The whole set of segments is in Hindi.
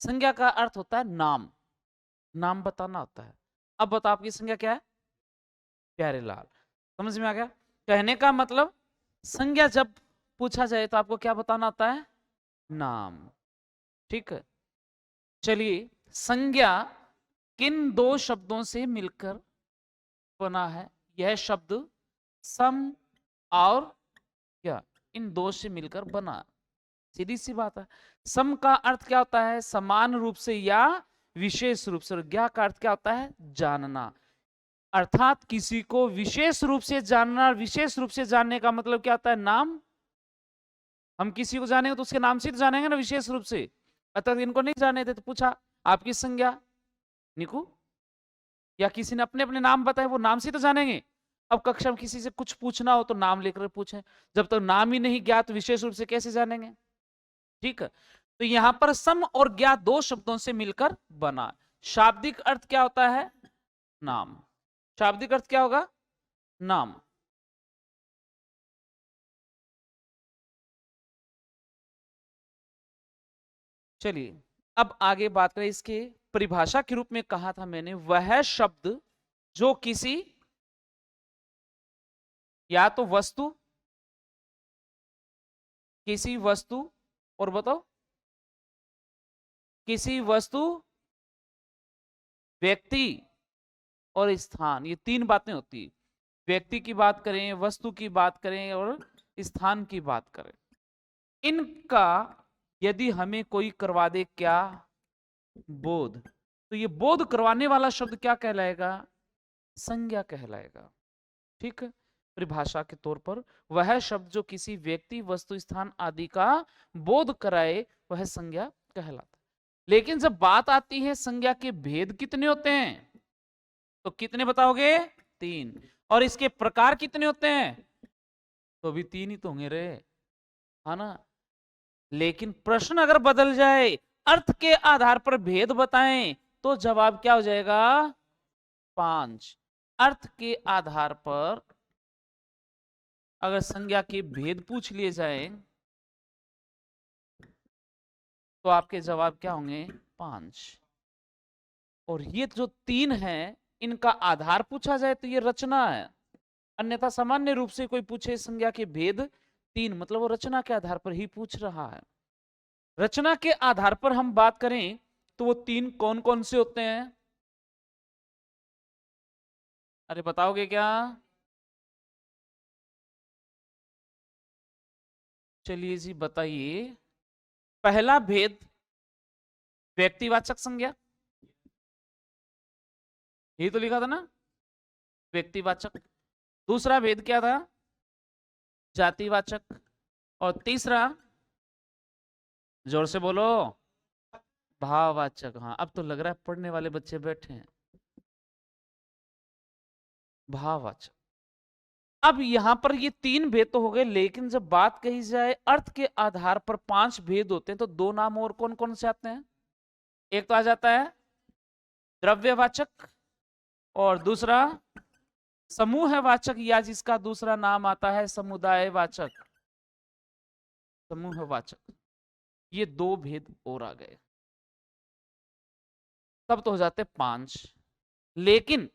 संज्ञा का अर्थ होता है नाम, नाम बताना होता है। अब बताओ आपकी संज्ञा क्या है? प्यारेलाल। समझ में आ गया? कहने का मतलब संज्ञा जब पूछा जाए तो आपको क्या बताना होता है? नाम। ठीक है, चलिए संज्ञा किन दो शब्दों से मिलकर बना है? यह शब्द सम और क्या, इन दो से मिलकर बना। सीधी सी बात है। सम का अर्थ क्या होता है? समान रूप से या विशेष रूप से। और ज्ञा का अर्थ क्या होता है? जानना। अर्थात किसी को विशेष रूप से जानना। विशेष रूप से जानने का मतलब क्या होता है? नाम। हम किसी को जानेंगे तो उसके नाम से तो जानेंगे ना, विशेष रूप से। अतः इनको नहीं जाने थे तो पूछा आपकी संज्ञा निकू, या किसी ने अपने अपने नाम बताए, वो नाम से तो जानेंगे। अब कक्षा में किसी से कुछ पूछना हो तो नाम लेकर पूछें, जब तक नाम ही नहीं ज्ञात विशेष रूप से कैसे जानेंगे? ठीक है, तो यहां पर सम और ज्ञात दो शब्दों से मिलकर बना। शाब्दिक अर्थ क्या होता है? नाम। शाब्दिक अर्थ क्या होगा? नाम। चलिए अब आगे बात करें इसके परिभाषा के रूप में। कहा था मैंने, वह शब्द जो किसी या तो वस्तु, किसी वस्तु, और बताओ, किसी वस्तु, व्यक्ति और स्थान, ये तीन बातें होती है। व्यक्ति की बात करें, वस्तु की बात करें और स्थान की बात करें, इनका यदि हमें कोई करवा दे क्या? बोध। तो ये बोध करवाने वाला शब्द क्या कहलाएगा? संज्ञा कहलाएगा। ठीक है, परिभाषा के तौर पर वह शब्द जो किसी व्यक्ति, वस्तु, स्थान आदि का बोध कराए वह संज्ञा कहलाता है। लेकिन जब बात आती है संज्ञा के भेद कितने होते हैं, तो कितने बताओगे? तीन। और इसके प्रकार कितने होते हैं? तो भी तीन ही तो होंगे रे, है ना? लेकिन प्रश्न अगर बदल जाए, अर्थ के आधार पर भेद बताएं, तो जवाब क्या हो जाएगा? पांच। अर्थ के आधार पर अगर संज्ञा के भेद पूछ लिए जाए तो आपके जवाब क्या होंगे? पांच। और ये जो तीन है, इनका आधार पूछा जाए तो ये रचना है। अन्यथा सामान्य रूप से कोई पूछे संज्ञा के भेद तीन, मतलब वो रचना के आधार पर ही पूछ रहा है। रचना के आधार पर हम बात करें तो वो तीन कौन कौन से होते हैं? अरे बताओगे क्या? चलिए जी बताइए। पहला भेद व्यक्तिवाचक संज्ञा, यही तो लिखा था ना, व्यक्तिवाचक। दूसरा भेद क्या था? जातिवाचक। और तीसरा, जोर से बोलो, भाववाचक। हाँ अब तो लग रहा है पढ़ने वाले बच्चे बैठे हैं। भाववाचक। अब यहां पर ये तीन भेद तो हो गए, लेकिन जब बात कही जाए अर्थ के आधार पर पांच भेद होते हैं, तो दो नाम और कौन कौन से आते हैं? एक तो आ जाता है द्रव्यवाचक, और दूसरा समूहवाचक, या जिसका दूसरा नाम आता है समुदायवाचक। समूहवाचक। ये दो भेद और आ गए, तब तो हो जाते पांच। लेकिन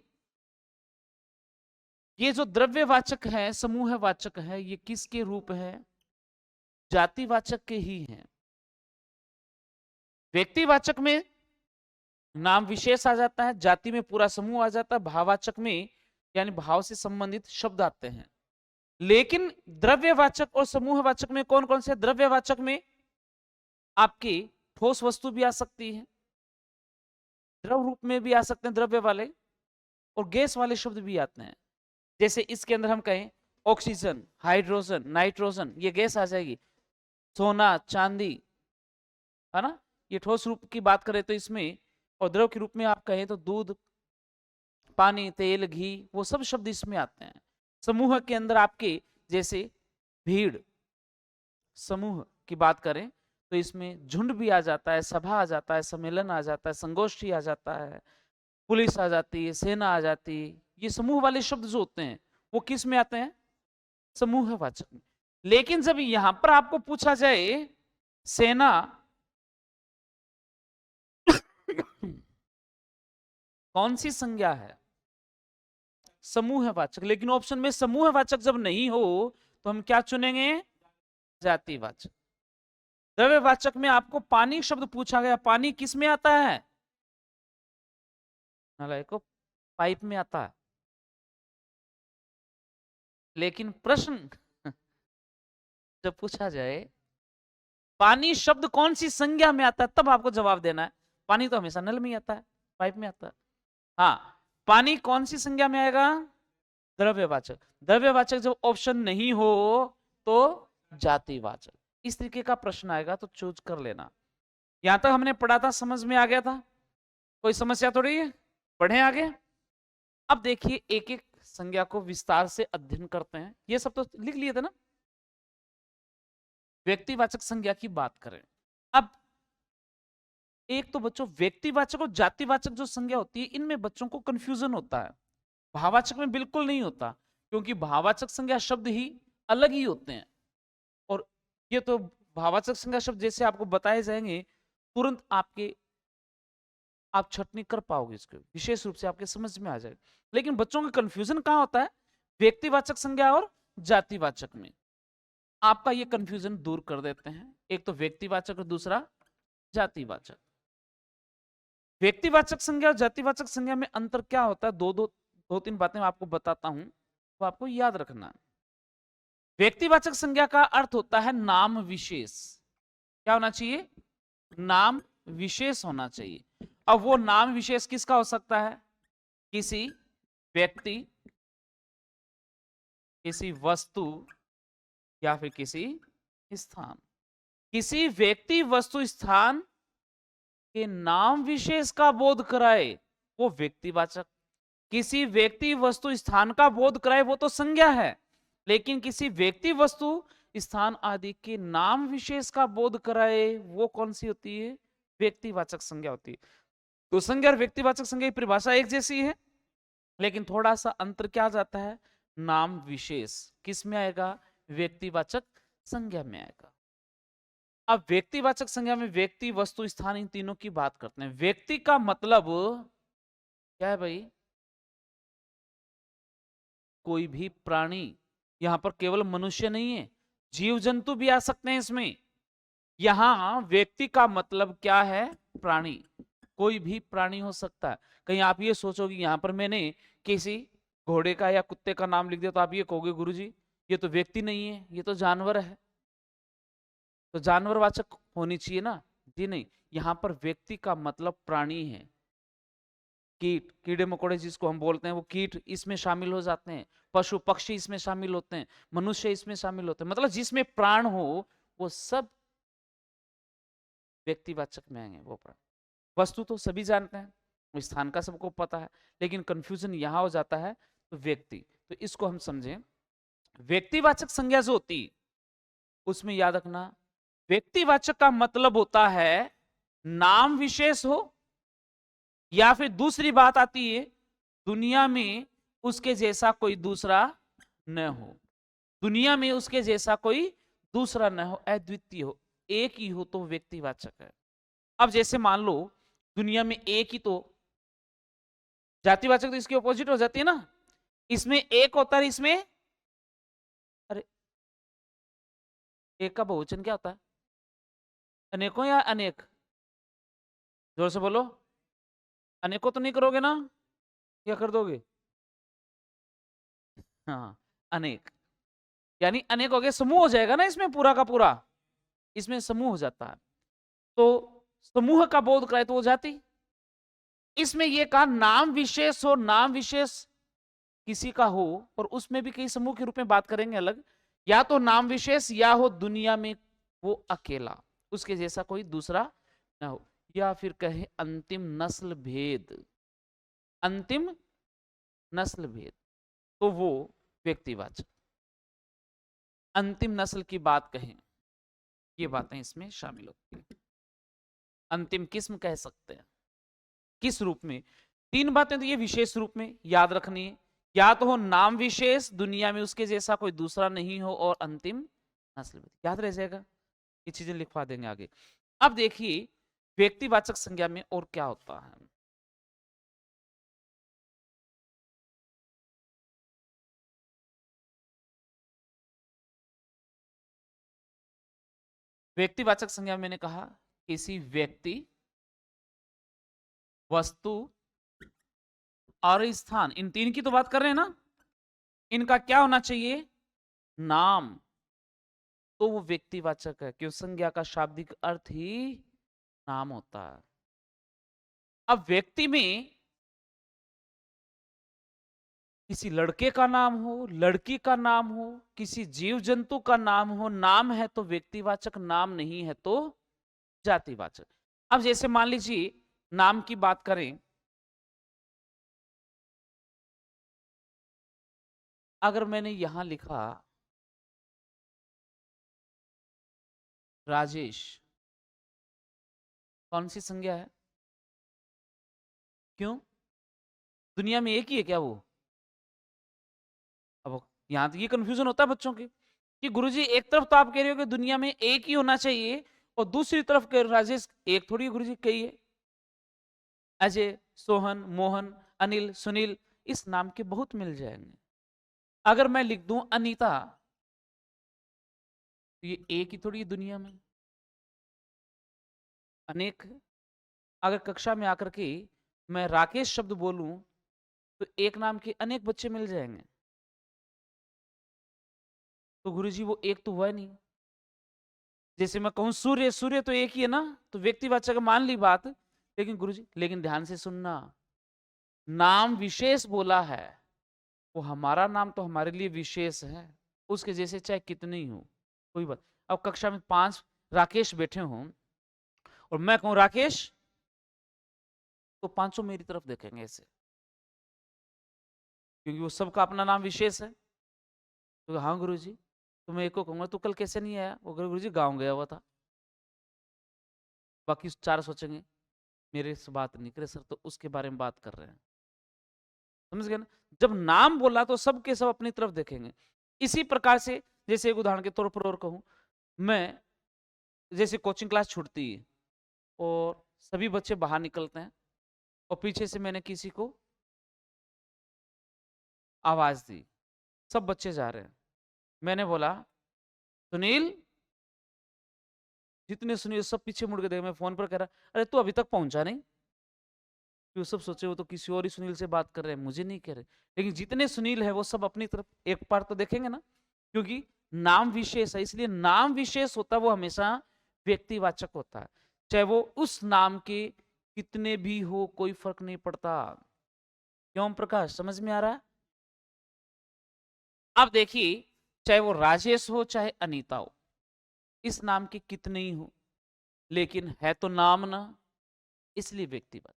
ये जो द्रव्यवाचक है, समूहवाचक है, ये किसके रूप है? जातिवाचक के ही हैं। व्यक्तिवाचक में नाम विशेष आ जाता है, जाति में पूरा समूह आ जाता है, भाववाचक में यानी भाव से संबंधित शब्द आते हैं। लेकिन द्रव्यवाचक और समूहवाचक में कौन कौन से? द्रव्यवाचक में आपकी ठोस वस्तु भी आ सकती है, द्रव रूप में भी आ सकते हैं द्रव्य वाले, और गैस वाले शब्द भी आते हैं। जैसे इसके अंदर हम कहें ऑक्सीजन, हाइड्रोजन, नाइट्रोजन, ये गैस आ जाएगी। सोना, चांदी, है ना, ये ठोस रूप की बात करें तो इसमें। और द्रव के रूप में आप कहें तो दूध, पानी, तेल, घी, वो सब शब्द इसमें आते हैं। समूह के अंदर आपके जैसे भीड़, समूह की बात करें तो इसमें झुंड भी आ जाता है, सभा आ जाता है, सम्मेलन आ जाता है, संगोष्ठी आ जाता है, पुलिस आ जाती है, सेना आ जाती है। ये समूह वाले शब्द जो होते हैं वो किस में आते हैं? समूहवाचक में। लेकिन जब यहां पर आपको पूछा जाए सेना कौन सी संज्ञा है? समूहवाचक। लेकिन ऑप्शन में समूहवाचक जब नहीं हो तो हम क्या चुनेंगे? जातिवाचक। द्रव्यवाचक में आपको पानी शब्द पूछा गया, पानी किस में आता है? नालायकों, पाइप में आता है। लेकिन प्रश्न जब पूछा जाए पानी शब्द कौन सी संज्ञा में आता है, तब आपको जवाब देना है। पानी तो हमेशा नल में ही आता है, पाइप में आता है। हाँ, पानी कौन सी संज्ञा में आएगा? द्रव्यवाचक। द्रव्यवाचक जब ऑप्शन नहीं हो तो जातिवाचक। इस तरीके का प्रश्न आएगा तो चूज कर लेना। यहां तक हमने पढ़ा था, समझ में आ गया था? कोई समस्या थोड़ी है? पढ़े आगे। अब देखिए एक एक संज्ञा को विस्तार से अध्ययन करते हैं। ये सब तो लिख लिए थे ना। व्यक्तिवाचक संज्ञा की बात करें। अब एक तो बच्चों व्यक्तिवाचक और जातिवाचक जो संज्ञा होती है, इनमें बच्चों को कंफ्यूजन होता है। भाववाचक में बिल्कुल नहीं होता, क्योंकि भाववाचक संज्ञा शब्द ही अलग ही होते हैं। और ये तो भाववाचक संज्ञा शब्द जैसे आपको बताए जाएंगे, तुरंत आप छटनी कर पाओगे, इसको विशेष रूप से आपके समझ में आ जाएगा। लेकिन बच्चों का कंफ्यूजन कहां होता है? व्यक्तिवाचक संज्ञा और जातिवाचक में। आपका ये कंफ्यूजन दूर कर देते हैं। एक तो व्यक्तिवाचक और दूसरा जातिवाचक। व्यक्तिवाचक संज्ञा और जातिवाचक संज्ञा में अंतर क्या होता है? दो तीन बातें मैं आपको बताता हूं, तो आपको याद रखना। व्यक्तिवाचक संज्ञा का अर्थ होता है नाम विशेष। क्या होना चाहिए? नाम विशेष होना चाहिए। अब वो नाम विशेष किसका हो सकता है? किसी व्यक्ति, किसी वस्तु या फिर किसी स्थान। किसी व्यक्ति, वस्तु, स्थान के नाम विशेष का बोध कराए वो व्यक्तिवाचक। किसी व्यक्ति, वस्तु, स्थान का बोध कराए वो तो संज्ञा है, लेकिन किसी व्यक्ति, वस्तु, स्थान आदि के नाम विशेष का बोध कराए वो कौन सी होती है? व्यक्तिवाचक संज्ञा होती है। तो संज्ञा और व्यक्तिवाचक संज्ञा की परिभाषा एक जैसी है, लेकिन थोड़ा सा अंतर क्या जाता है? नाम विशेष किस में आएगा? व्यक्तिवाचक संज्ञा में आएगा। अब व्यक्तिवाचक संज्ञा में व्यक्ति, वस्तु, स्थान, इन तीनों की बात करते हैं। व्यक्ति का मतलब क्या है भाई? कोई भी प्राणी। यहां पर केवल मनुष्य नहीं है, जीव जंतु भी आ सकते हैं इसमें। यहां व्यक्ति का मतलब क्या है? प्राणी। कोई भी प्राणी हो सकता है। कहीं आप ये सोचोगे यहां पर मैंने किसी घोड़े का या कुत्ते का नाम लिख दिया, तो आप ये कहोगे गुरुजी ये तो व्यक्ति नहीं है, ये तो जानवर है, तो जानवरवाचक होनी चाहिए ना। जी नहीं, यहां पर व्यक्ति का मतलब प्राणी है। कीट, कीड़े मकोड़े जिसको हम बोलते हैं, वो कीट इसमें शामिल हो जाते हैं। पशु पक्षी इसमें शामिल होते हैं, मनुष्य इसमें शामिल होते हैं। मतलब जिसमें प्राण हो वो सब व्यक्तिवाचक में आएंगे। वो प्राण, वस्तु तो सभी जानते हैं, स्थान का सबको पता है, लेकिन कंफ्यूजन यहां हो जाता है तो व्यक्ति। तो इसको हम समझें। व्यक्तिवाचक संज्ञा जो होती उसमें याद रखना, व्यक्तिवाचक का मतलब होता है नाम विशेष हो, या फिर दूसरी बात आती है दुनिया में उसके जैसा कोई दूसरा न हो। दुनिया में उसके जैसा कोई दूसरा न हो, अद्वितीय हो, एक ही हो तो व्यक्तिवाचक है। अब जैसे मान लो दुनिया में एक ही, तो जातिवाचक तो इसके ऑपोजिट हो जाती है ना। इसमें एक होता है, इसमें अरे एक का बहुवचन क्या होता है? अनेकों या अनेक? जोर से बोलो। अनेकों तो नहीं करोगे ना? क्या कर दोगे? हाँ, अनेक यानी अनेक हो गए, समूह हो जाएगा ना इसमें, पूरा का पूरा इसमें समूह हो जाता है। तो समूह का बोध कराए तो वो जाति। इसमें ये कहा नाम विशेष हो, नाम विशेष किसी का हो, और उसमें भी कई समूह के रूप में बात करेंगे अलग। या तो नाम विशेष, या हो दुनिया में वो अकेला, उसके जैसा कोई दूसरा ना हो, या फिर कहे अंतिम नस्ल भेद। अंतिम नस्ल भेद तो वो व्यक्तिवाचक। अंतिम नस्ल की बात कहें, ये बातें इसमें शामिल होती हैं। अंतिम किस्म कह सकते हैं। किस रूप में? तीन बातें तो ये विशेष रूप में याद रखनी है। या तो हो नाम विशेष, दुनिया में उसके जैसा कोई दूसरा नहीं हो, और अंतिम नस्ल। याद रह जाएगा, ये चीजें लिखवा देंगे आगे। अब देखिए व्यक्तिवाचक संज्ञा में और क्या होता है। व्यक्तिवाचक संज्ञा मैंने कहा किसी व्यक्ति, वस्तु और स्थान, इन तीन की तो बात कर रहे हैं ना, इनका क्या होना चाहिए? नाम। तो वो व्यक्तिवाचक है, क्यों? संज्ञा का शाब्दिक अर्थ ही नाम होता है। अब व्यक्ति में किसी लड़के का नाम हो, लड़की का नाम हो, किसी जीव जंतु का नाम हो, नाम है तो व्यक्तिवाचक, नाम नहीं है तो जातिवाचक। अब जैसे मान लीजिए नाम की बात करें, अगर मैंने यहां लिखा राजेश, कौन सी संज्ञा है? क्यों? दुनिया में एक ही है क्या वो? अब यहां तो ये कंफ्यूजन होता है बच्चों के कि गुरुजी एक तरफ तो आप कह रहे हो कि दुनिया में एक ही होना चाहिए, और दूसरी तरफ कह राजेश एक थोड़ी है गुरुजी, कही है। अजय, सोहन, मोहन, अनिल, सुनील, इस नाम के बहुत मिल जाएंगे। अगर मैं लिख दूं अनीता, तो ये एक ही थोड़ी है दुनिया में, अनेक है। अगर कक्षा में आकर के मैं राकेश शब्द बोलूं, तो एक नाम के अनेक बच्चे मिल जाएंगे। तो गुरुजी वो एक तो हुआ नहीं। जैसे मैं कहूं सूर्य, सूर्य तो एक ही है ना, तो व्यक्तिवाचक मान ली बात, लेकिन गुरुजी, लेकिन ध्यान से सुनना, नाम विशेष बोला है, वो हमारा नाम तो हमारे लिए विशेष है, उसके जैसे चाहे कितने ही हो, कोई बात। अब कक्षा में 5 राकेश बैठे हों और मैं कहूं राकेश, तो 500 मेरी तरफ देखेंगे ऐसे, क्योंकि वो सबका अपना नाम विशेष है। तो हाँ गुरुजी, तो मैं एक को कहूंगा तू कल कैसे नहीं आया? वो गुरुजी गाँव गया हुआ था। बाकी 4 सोचेंगे मेरे से बात नहीं करे सर, तो उसके बारे में बात कर रहे हैं। समझ गए ना? जब नाम बोला तो सब के सब अपनी तरफ देखेंगे। इसी प्रकार से जैसे एक उदाहरण के तौर पर और कहूं, मैं जैसे कोचिंग क्लास छूटती है और सभी बच्चे बाहर निकलते हैं, और पीछे से मैंने किसी को आवाज दी, सब बच्चे जा रहे हैं, मैंने बोला सुनील, जितने सुनील सब पीछे मुड़ के देखे, मैं फोन पर कह रहा अरे तू अभी तक पहुंचा नहीं, क्यों? सब सोचे वो तो किसी और ही सुनील से बात कर रहे हैं, मुझे नहीं कह रहे। लेकिन जितने सुनील है वो सब अपनी तरफ एक बार तो देखेंगे ना, क्योंकि नाम विशेष है। इसलिए नाम विशेष होता है वो हमेशा व्यक्तिवाचक होता है, चाहे वो उस नाम के कितने भी हो, कोई फर्क नहीं पड़ता। क्यों प्रकाश, समझ में आ रहा है? अब देखिए, चाहे वो राजेश हो चाहे अनीता हो, इस नाम के कितने ही हो, लेकिन है तो नाम ना, इसलिए व्यक्तिवाचक।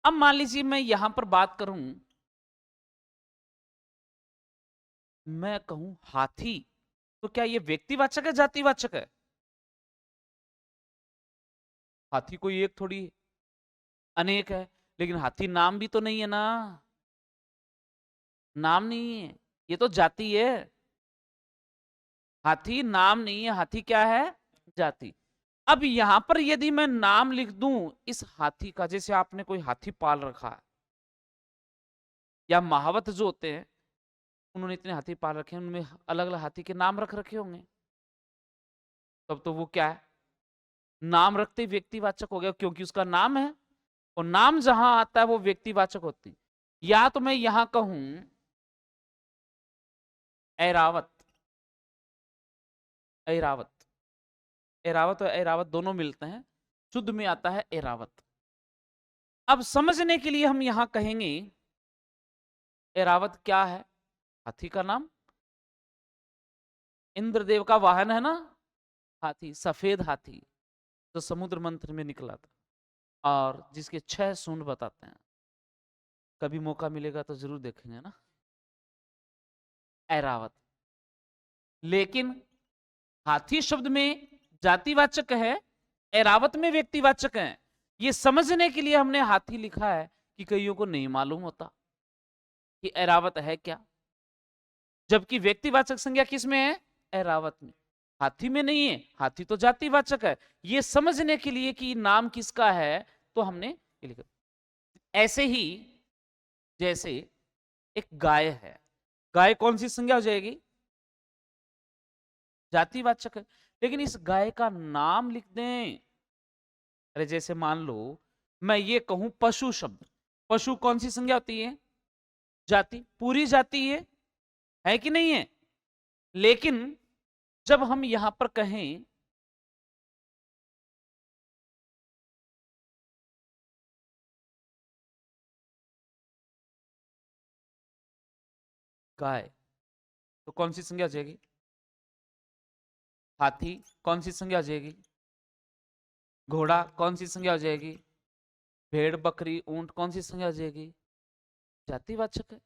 अब मान लीजिए मैं यहां पर बात करूं, मैं कहूं हाथी, तो क्या ये व्यक्तिवाचक है जातिवाचक है? हाथी कोई एक थोड़ी है, अनेक है। लेकिन हाथी नाम भी तो नहीं है ना, नाम नहीं है, ये तो जाति है। हाथी नाम नहीं है, हाथी क्या है? जाति। अब यहां पर यदि मैं नाम लिख दूं इस हाथी का, जैसे आपने कोई हाथी पाल रखा है, या महावत जो होते हैं उन्होंने इतने हाथी पाल रखे हैं, उनमें अलग अलग हाथी के नाम रख रखे होंगे, तब तो वो क्या है? नाम रखते ही व्यक्तिवाचक हो गया, क्योंकि उसका नाम है, और नाम जहां आता है वो व्यक्तिवाचक होती। या तो मैं यहां कहूं ऐरावत, ऐरावत, ऐरावत और ऐरावत दोनों मिलते हैं, शुद्ध में आता है ऐरावत। अब समझने के लिए हम यहां कहेंगे ऐरावत क्या है? हाथी का नाम, इंद्रदेव का वाहन है ना हाथी, सफेद हाथी जो समुद्र मंथन में निकला था, और जिसके 6 सूंड बताते हैं। कभी मौका मिलेगा तो जरूर देखेंगे ना ऐरावत। लेकिन हाथी शब्द में जातिवाचक है, ऐरावत में व्यक्तिवाचक है। ये समझने के लिए हमने हाथी लिखा है कि कईयों को नहीं मालूम होता कि ऐरावत है क्या, जबकि व्यक्तिवाचक संज्ञा किस में है? ऐरावत में, हाथी में नहीं है। हाथी तो जातिवाचक है। ये समझने के लिए कि नाम किसका है तो हमने ये लिखा। ऐसे ही जैसे एक गाय है, गाय कौन सी संज्ञा हो जाएगी? जातिवाचक है। लेकिन इस गाय का नाम लिख दें। अरे जैसे मान लो मैं ये कहूं पशु शब्द, पशु कौन सी संज्ञा होती है? जाति, पूरी जाति है कि नहीं है? लेकिन जब हम यहां पर कहें गाय, तो कौन सी संज्ञा हो जाएगी? हाथी कौन सी संज्ञा हो जाएगी? घोड़ा कौन सी संज्ञा हो जाएगी? भेड़ बकरी ऊंट कौन सी संज्ञा हो जाएगी? जातिवाचक है,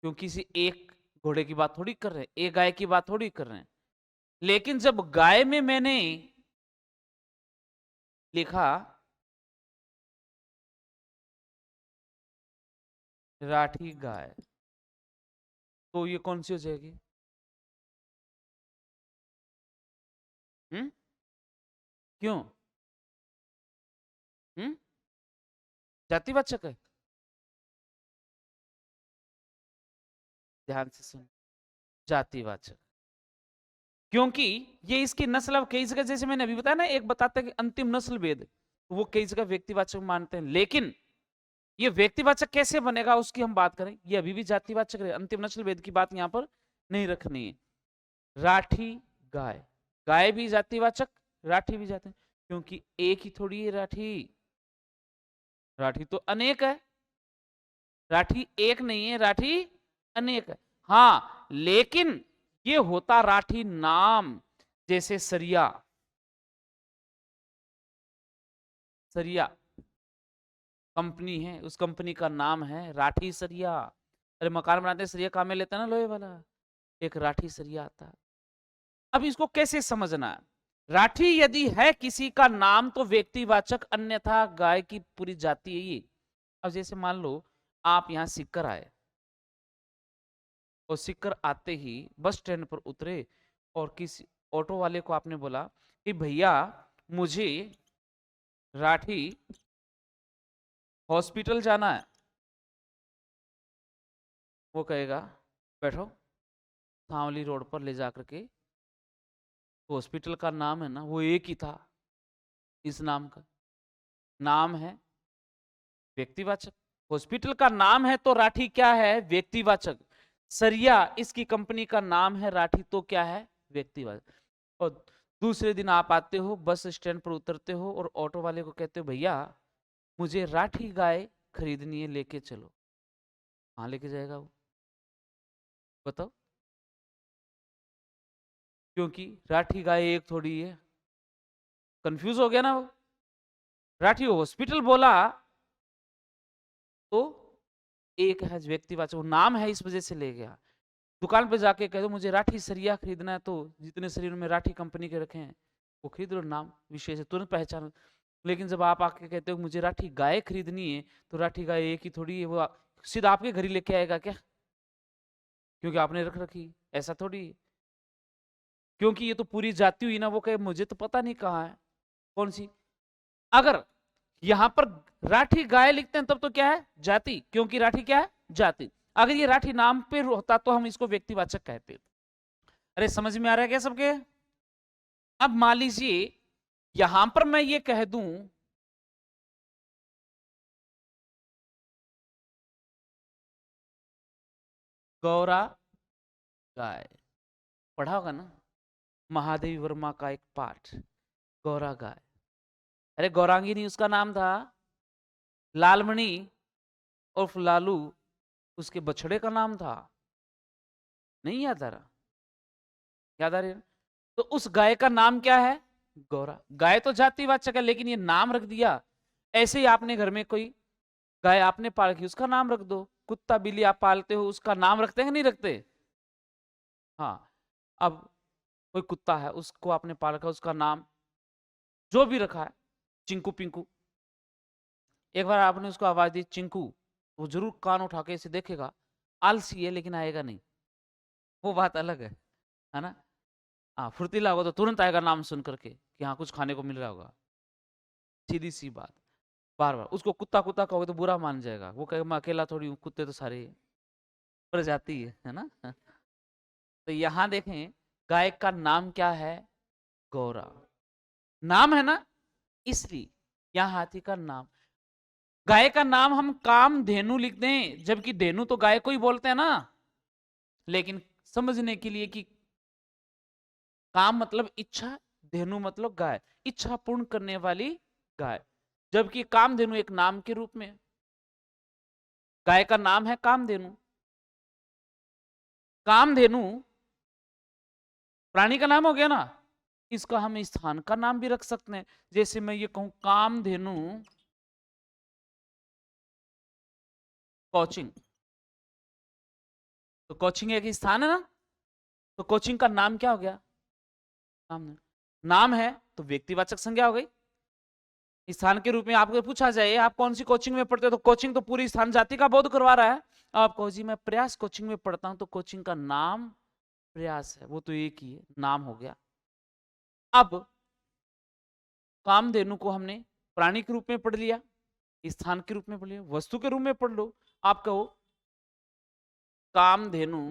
क्योंकि इसी एक घोड़े की बात थोड़ी कर रहे हैं, एक गाय की बात थोड़ी कर रहे हैं। लेकिन जब गाय में मैंने लिखा राठी गाय, तो ये कौन सी हो जाएगी? क्यों? जातिवाचक है। ध्यान से सुन, जातिवाचक, क्योंकि ये इसकी नस्ल, अब कई जगह जैसे मैंने अभी बताया ना, एक बताते हैं कि अंतिम नस्ल भेद, वो कई जगह व्यक्तिवाचक मानते हैं, लेकिन ये व्यक्तिवाचक कैसे बनेगा उसकी हम बात करें, ये अभी भी जातिवाचक है। अंतिम नस्ल भेद की बात यहाँ पर नहीं रखनी है। राठी गाय, गाय भी जातिवाचक, राठी भी जाति, क्योंकि एक ही थोड़ी है राठी, राठी तो अनेक है, राठी एक नहीं है, राठी अनेक है। हाँ, लेकिन ये होता राठी नाम, जैसे सरिया, सरिया कंपनी है, उस कंपनी का नाम है राठी सरिया। अरे मकान बनाते सरिया काम में लेता ना लोहे वाला, एक राठी सरिया आता है। अब इसको कैसे समझना है? राठी यदि है किसी का नाम तो व्यक्तिवाचक, अन्यथा गाय की पूरी जाति है ये। अब जैसे मान लो आप यहाँ सिक्कर आए, और सिक्कर आते ही बस स्टैंड पर उतरे, और किसी ऑटो वाले को आपने बोला कि भैया मुझे राठी हॉस्पिटल जाना है, वो कहेगा बैठो, सांवली रोड पर ले जाकर के, हॉस्पिटल का नाम है ना वो एक ही था, इस नाम का नाम है व्यक्तिवाचक, हॉस्पिटल का नाम है तो राठी क्या है? व्यक्तिवाचक। सरिया इसकी कंपनी का नाम है, राठी तो क्या है? व्यक्तिवाचक। और दूसरे दिन आप आते हो, बस स्टैंड पर उतरते हो, और ऑटो वाले को कहते हो भैया मुझे राठी गाय खरीदनी है, लेके चलो। कहाँ लेके जाएगा वो? बताओ। क्योंकि राठी गाय एक थोड़ी है। कंफ्यूज हो गया ना वो? राठी हॉस्पिटल बोला तो एक है व्यक्तिवाचक, वो नाम है इस वजह से ले गया। दुकान पे जाके कह दो मुझे राठी सरिया खरीदना है, तो जितने शरीर में राठी कंपनी के रखे हैं वो खरीद लो, नाम विशेष है, तुरंत पहचान। लेकिन जब आप आके कहते हो मुझे राठी गाय खरीदनी है, तो राठी गाय एक ही थोड़ी है, वो सीधा आपके घर ही लेके आएगा क्या? क्योंकि आपने रख रखी, ऐसा थोड़ी है। क्योंकि ये तो पूरी जाति हुई ना, वो कहे मुझे तो पता नहीं कहाँ है कौन सी। अगर यहां पर राठी गाय लिखते हैं तब तो क्या है? जाति, क्योंकि राठी क्या है? जाति। अगर ये राठी नाम पे होता तो हम इसको व्यक्तिवाचक कहते। अरे समझ में आ रहा है क्या सबके? अब मान लीजिए यहां पर मैं ये कह दूं गौरा गाय, पढ़ा होगा ना महादेवी वर्मा का एक पाठ, गौरा गाय। अरे गौरांगिनी उसका नाम था, लालमणि उर्फ लालू उसके बछड़े का नाम था। नहीं याद आ रहा? याद आ रही है? तो उस गाय का नाम क्या है? गौरा। गाय तो जातिवाचक है, लेकिन ये नाम रख दिया। ऐसे ही आपने घर में कोई गाय आपने पाल रखी, उसका नाम रख दो। कुत्ता बिल्ली आप पालते हो, उसका नाम रखते हैं कि नहीं रखते? हाँ। अब कोई कुत्ता है, उसको आपने पाल रखा, उसका नाम जो भी रखा है, चिंकू पिंकू। एक बार आपने उसको आवाज दी चिंकू, वो जरूर कान उठा के इसे देखेगा, आलसी है लेकिन आएगा नहीं, वो बात अलग है ना? हाँ, फुर्तीला होगा तो तुरंत आएगा नाम सुन करके कि हाँ कुछ खाने को मिल रहा होगा। सीधी सी बात। बार बार उसको कुत्ता कुत्ता कहोगे तो बुरा मान जाएगा, वो कहेगा मैं अकेला थोड़ी हूँ, कुत्ते तो सारे प्रजाति है ना? तो यहाँ देखें गाय का नाम क्या है? गौरा। नाम है ना, इसलिए यहां हाथी का नाम। गाय का नाम हम कामधेनु लिखते हैं, जबकि धेनु तो गाय को ही बोलते हैं ना। लेकिन समझने के लिए कि काम मतलब इच्छा, धेनु मतलब गाय, इच्छा पूर्ण करने वाली गाय, जबकि कामधेनु एक नाम के रूप में। गाय का नाम है कामधेनु। कामधेनु प्राणी का नाम हो गया ना, इसका हम स्थान का नाम भी रख सकते हैं। जैसे मैं ये कहूं कामधेनु कोचिंग, तो कोचिंग एक स्थान है ना, तो कोचिंग का नाम क्या हो गया? कामधेनु। नाम है तो व्यक्तिवाचक संज्ञा हो गई। स्थान के रूप में आपको पूछा जाए आप कौन सी कोचिंग में पढ़ते हो, तो कोचिंग तो पूरी स्थान जाति का बोध करवा रहा है। आप कहो जी मैं प्रयास कोचिंग में पढ़ता हूं, तो कोचिंग का नाम प्रयास है, वो तो एक ही है, नाम हो गया। अब कामधेनु को हमने प्राणी के रूप में पढ़ लिया, स्थान के रूप में पढ़ लिया, वस्तु के रूप में पढ़ लो। आप कहो कामधेनु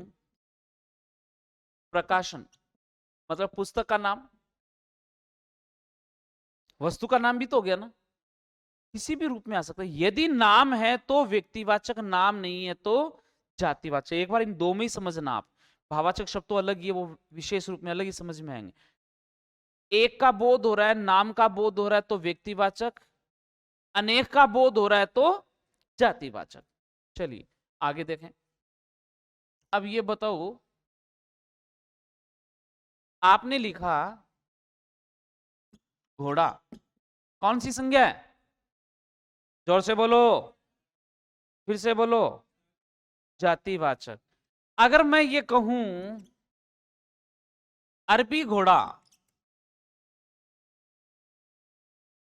प्रकाशन, मतलब पुस्तक का नाम, वस्तु का नाम भी तो हो गया ना, किसी भी रूप में आ सकता है। यदि नाम है तो व्यक्तिवाचक, नाम नहीं है तो जातिवाचक। एक बार इन दो में ही समझना आप, भाववाचक शब्द तो अलग ही है, वो विशेष रूप में अलग ही समझ में आएंगे। एक का बोध हो रहा है, नाम का बोध हो रहा है तो व्यक्तिवाचक, अनेक का बोध हो रहा है तो जातिवाचक। चलिए आगे देखें। अब ये बताओ, आपने लिखा घोड़ा, कौन सी संज्ञा है? जोर से बोलो, फिर से बोलो। जातिवाचक। अगर मैं ये कहूं अरबी घोड़ा,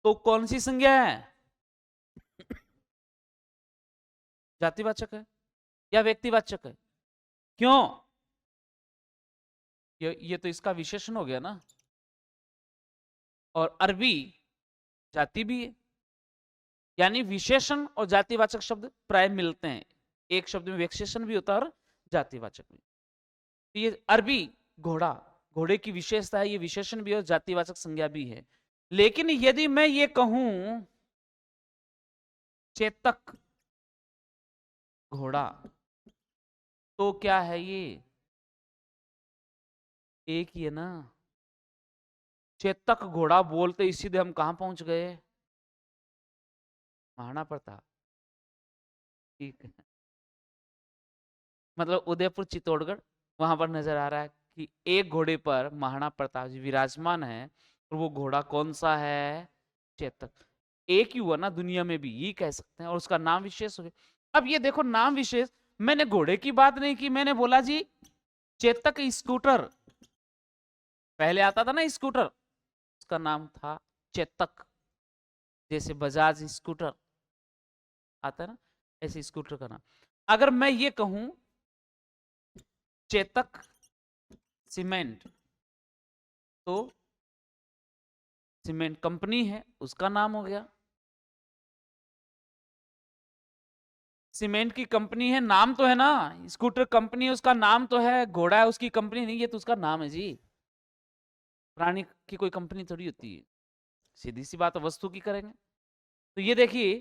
तो कौन सी संज्ञा है? जातिवाचक है या व्यक्तिवाचक है? क्यों? ये तो इसका विशेषण हो गया ना, और अरबी जाति भी है, यानी विशेषण और जातिवाचक शब्द प्राय मिलते हैं। एक शब्द में विशेषण भी होता है और जातिवाचक भी। तो ये अरबी घोड़ा, घोड़े की विशेषता है, ये विशेषण भी है और जातिवाचक संज्ञा भी है। लेकिन यदि मैं ये कहूं चेतक घोड़ा, तो क्या है ये? एक ही है ना। चेतक घोड़ा बोलते ही सीधे हम कहां पहुंच गए? महाराणा प्रताप। ठीक है, मतलब उदयपुर चित्तौड़गढ़, वहां पर नजर आ रहा है कि एक घोड़े पर महाराणा प्रताप जी विराजमान है, और वो घोड़ा कौन सा है? चेतक। एक ही हुआ ना दुनिया में भी, ये कह सकते हैं, और उसका नाम विशेष हो गया। अब ये देखो नाम विशेष, मैंने घोड़े की बात नहीं की, मैंने बोला जी चेतक स्कूटर, पहले आता था ना स्कूटर, उसका नाम था चेतक। जैसे बजाज स्कूटर आता है ना, ऐसे स्कूटर का नाम। अगर मैं ये कहूं चेतक सीमेंट, तो सीमेंट कंपनी है, उसका नाम हो गया। सीमेंट की कंपनी है, नाम तो है ना, स्कूटर कंपनी है, उसका नाम तो है, घोड़ा है उसकी कंपनी नहीं, ये तो उसका नाम है जी। प्राणी की कोई कंपनी थोड़ी होती है, सीधी सी बात वस्तु की करेंगे। तो ये देखिए,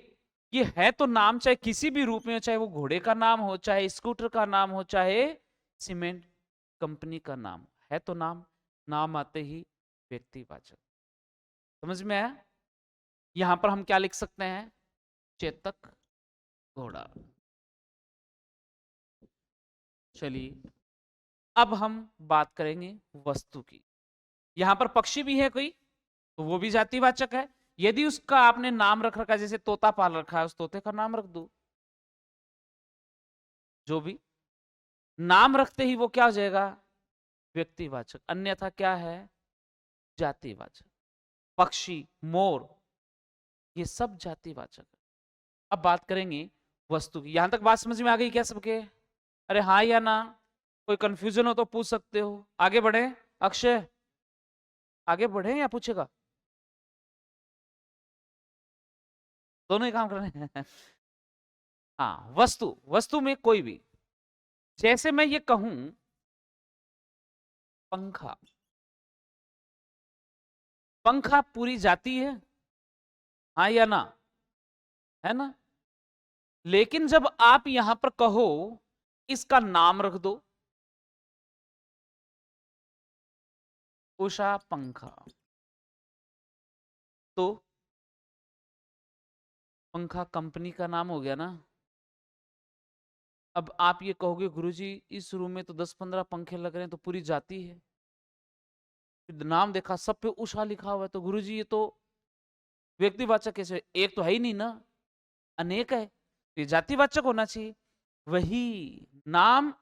ये है तो नाम, चाहे किसी भी रूप में हो, चाहे वो घोड़े का नाम हो, चाहे स्कूटर का नाम हो, चाहे सीमेंट कंपनी का नाम, है तो नाम, नाम आते ही व्यक्तिवाचक। समझ में आया? यहां पर हम क्या लिख सकते हैं? चेतक घोड़ा। चलिए अब हम बात करेंगे वस्तु की। यहां पर पक्षी भी है कोई, तो वो भी जातिवाचक है। यदि उसका आपने नाम रख रखा है, जैसे तोता पाल रखा है, उस तोते का नाम रख दो, जो भी नाम रखते ही वो क्या हो जाएगा? व्यक्तिवाचक। अन्यथा क्या है? जातिवाचक। पक्षी, मोर, ये सब जातिवाचक है। अब बात करेंगे वस्तु की। यहां तक बात समझ में आ गई क्या सबके? अरे हाँ या ना? कोई कंफ्यूजन हो तो पूछ सकते हो। आगे बढ़े अक्षय, आगे बढ़े या पूछेगा? दोनों ही काम कर रहे हैं। हाँ, वस्तु, वस्तु में कोई भी, जैसे मैं ये कहूं पंखा। पंखा पूरी जाति है, हाँ या ना? है ना? लेकिन जब आप यहां पर कहो इसका नाम रख दो, उषा पंखा, तो पंखा कंपनी का नाम हो गया ना। अब आप ये कहोगे गुरुजी इस रूम में तो 10-15 पंखे लग रहे हैं, तो पूरी जाती है। फिर नाम देखा सब पे उषा लिखा हुआ है, तो गुरुजी ये तो व्यक्तिवाचक कैसे, एक तो है ही नहीं ना, अनेक है, तो ये जातिवाचक होना चाहिए। वही नाम,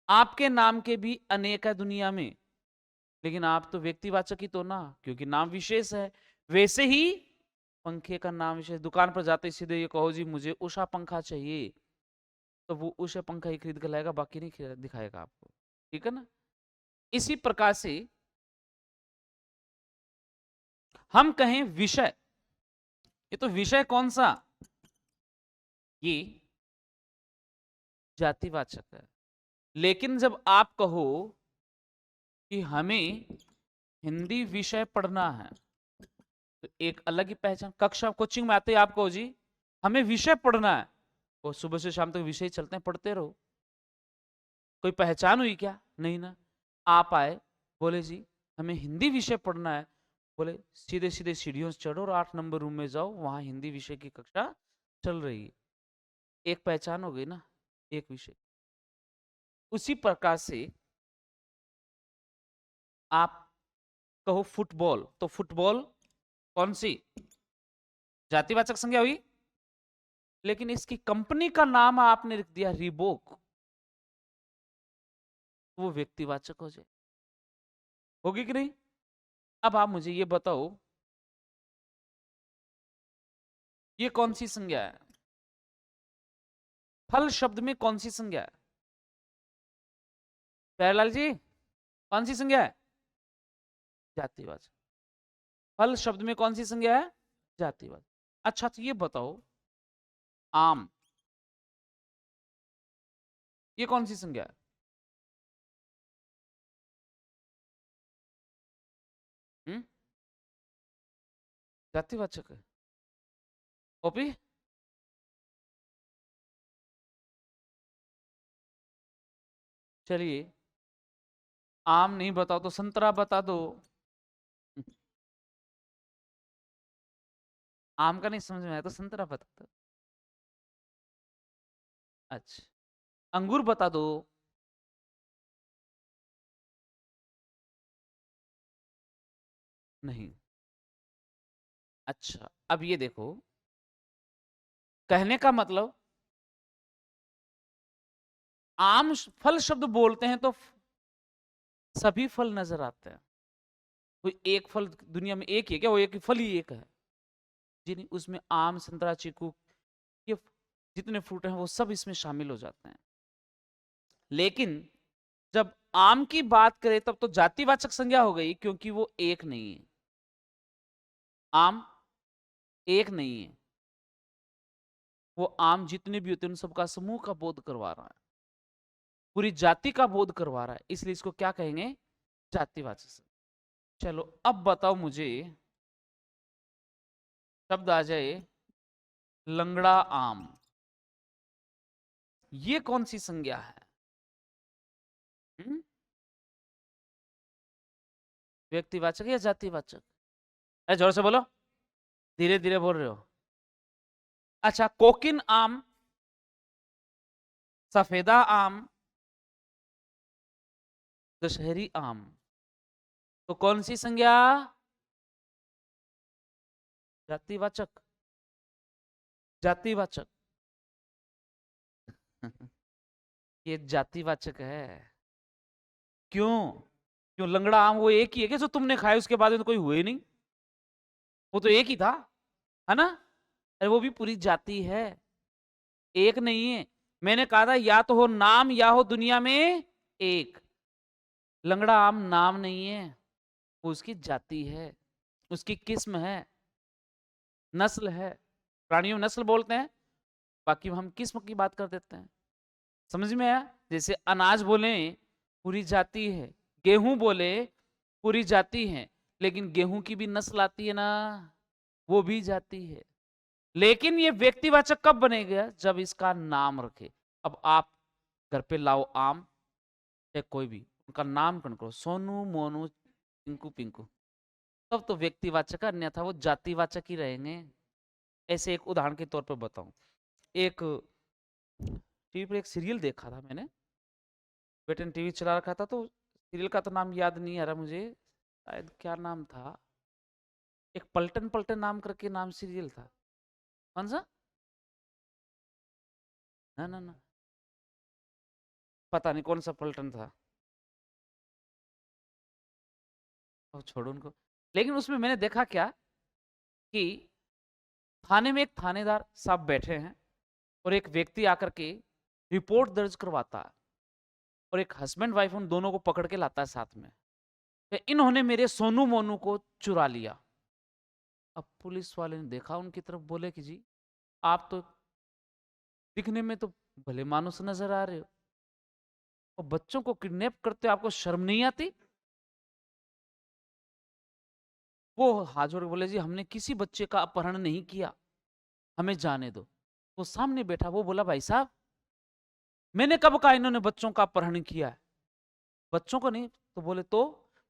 आपके नाम के भी अनेक है दुनिया में, लेकिन आप तो व्यक्तिवाचक ही तो ना, क्योंकि नाम विशेष है। वैसे ही पंखे का नाम विशेष। दुकान पर जाते सीधे ये कहो जी मुझे उषा पंखा चाहिए, तो वो उषा पंखा ही खरीद कर लाएगा, बाकी नहीं दिखाएगा आपको, ठीक है ना? इसी प्रकार से हम कहें विषय, ये तो विषय कौन सा, ये जातिवाचक है। लेकिन जब आप कहो कि हमें हिंदी विषय पढ़ना है, तो एक अलग ही पहचान। कक्षा कोचिंग में आते ही आप कहो जी हमें विषय पढ़ना है, वो सुबह से शाम तक विषय चलते हैं, पढ़ते रहो, कोई पहचान हुई क्या? नहीं ना। आप आए, बोले जी हमें हिंदी विषय पढ़ना है, बोले सीधे सीधे सीढ़ियों से चढ़ो और 8 नंबर रूम में जाओ, वहां हिंदी विषय की कक्षा चल रही है। एक पहचान हो गई ना, एक विषय। उसी प्रकार से आप कहो फुटबॉल, तो फुटबॉल कौन सी जातिवाचक संज्ञा हुई, लेकिन इसकी कंपनी का नाम आपने लिख दिया रीबॉक, वो व्यक्तिवाचक हो जाए, होगी कि नहीं? अब आप मुझे ये बताओ ये कौन सी संज्ञा है? फल शब्द में कौन सी संज्ञा है? प्यारेलाल जी कौन सी संज्ञा है? जातिवाचक। फल शब्द में कौन सी संज्ञा है? जातिवाचक। अच्छा तो ये बताओ आम, ये कौन सी संज्ञा है? जातिवाचक है। ओपी चलिए, आम नहीं बताओ तो संतरा बता दो। आम का नहीं समझ में आया तो संतरा बता दो। अच्छा, अंगूर बता दो। नहीं। अच्छा, अब ये देखो, कहने का मतलब आम फल शब्द बोलते हैं तो सभी फल नजर आते हैं। कोई एक फल दुनिया में एक ही है क्या? वो एक ही फल ही एक है जी? नहीं, उसमें आम, संतरा, चीकू, ये जितने फ्रूट हैं वो सब इसमें शामिल हो जाते हैं। लेकिन जब आम की बात करें तब तो जातिवाचक संज्ञा हो गई, क्योंकि वो एक नहीं है। आम एक नहीं है, वो आम जितने भी होते हैं उन सबका समूह का बोध करवा रहा है, पूरी जाति का बोध करवा रहा है, इसलिए इसको क्या कहेंगे? जातिवाचक संज्ञा। चलो अब बताओ मुझे, शब्द आ जाए लंगड़ा आम, ये कौन सी संज्ञा है? व्यक्तिवाचक या जातिवाचक? अरे जोर से बोलो, धीरे धीरे बोल रहे हो। अच्छा, कोकिन आम, सफेदा आम, दशहरी आम, तो कौन सी संज्ञा? जातिवाचक। जातिवाचक। ये जातिवाचक है। क्यों? क्यों? लंगड़ा आम वो एक ही है क्या जो तुमने खाया उसके बाद में तो कोई हुए नहीं? वो तो एक ही था, है ना? अरे वो भी पूरी जाति है, एक नहीं है। मैंने कहा था या तो हो नाम या हो दुनिया में एक। लंगड़ा आम नाम नहीं है, वो उसकी जाति है, उसकी किस्म है, नस्ल है। प्राणियों में नस्ल बोलते हैं, बाकी हम किस्म की बात कर देते हैं। समझ में आया? जैसे अनाज बोले पूरी जाति है, गेहूं बोले पूरी जाति है, लेकिन गेहूं की भी नस्ल आती है ना, वो भी जाति है। लेकिन ये व्यक्तिवाचक कब बनेगा? जब इसका नाम रखे। अब आप घर पे लाओ आम या कोई भी, उनका नामकरण करो, सोनू, मोनू, टिंकू, पिंकू, तब तो व्यक्तिवाचक है, अन्यथा वो जातिवाचक ही रहेंगे। ऐसे एक उदाहरण के तौर पर बताऊं, एक टीवी पर एक सीरियल देखा था मैंने, बेटे ने टीवी चला रखा था, तो सीरियल का तो नाम याद नहीं आ रहा मुझे, शायद क्या नाम था, एक पलटन पलटन नाम करके नाम सीरियल था। कौन सा? ना ना ना, पता नहीं कौन सा पलटन था, अब छोड़ो उनको। लेकिन उसमें मैंने देखा क्या कि थाने में एक थानेदार साहब बैठे हैं और एक व्यक्ति आकर के रिपोर्ट दर्ज करवाता है, और एक हस्बैंड वाइफ उन दोनों को पकड़ के लाता है साथ में, कि इन्होंने मेरे सोनू मोनू को चुरा लिया। अब पुलिस वाले ने देखा उनकी तरफ, बोले कि जी आप तो दिखने में तो भले मानुस नजर आ रहे हो, और बच्चों को किडनैप करते हो, आपको शर्म नहीं आती? वो हाथ जोड़ के बोले, जी हमने किसी बच्चे का अपहरण नहीं किया, हमें जाने दो। वो सामने बैठा, वो बोला, भाई साहब मैंने कब कहा इन्होंने बच्चों का अपहरण किया है? बच्चों को नहीं। तो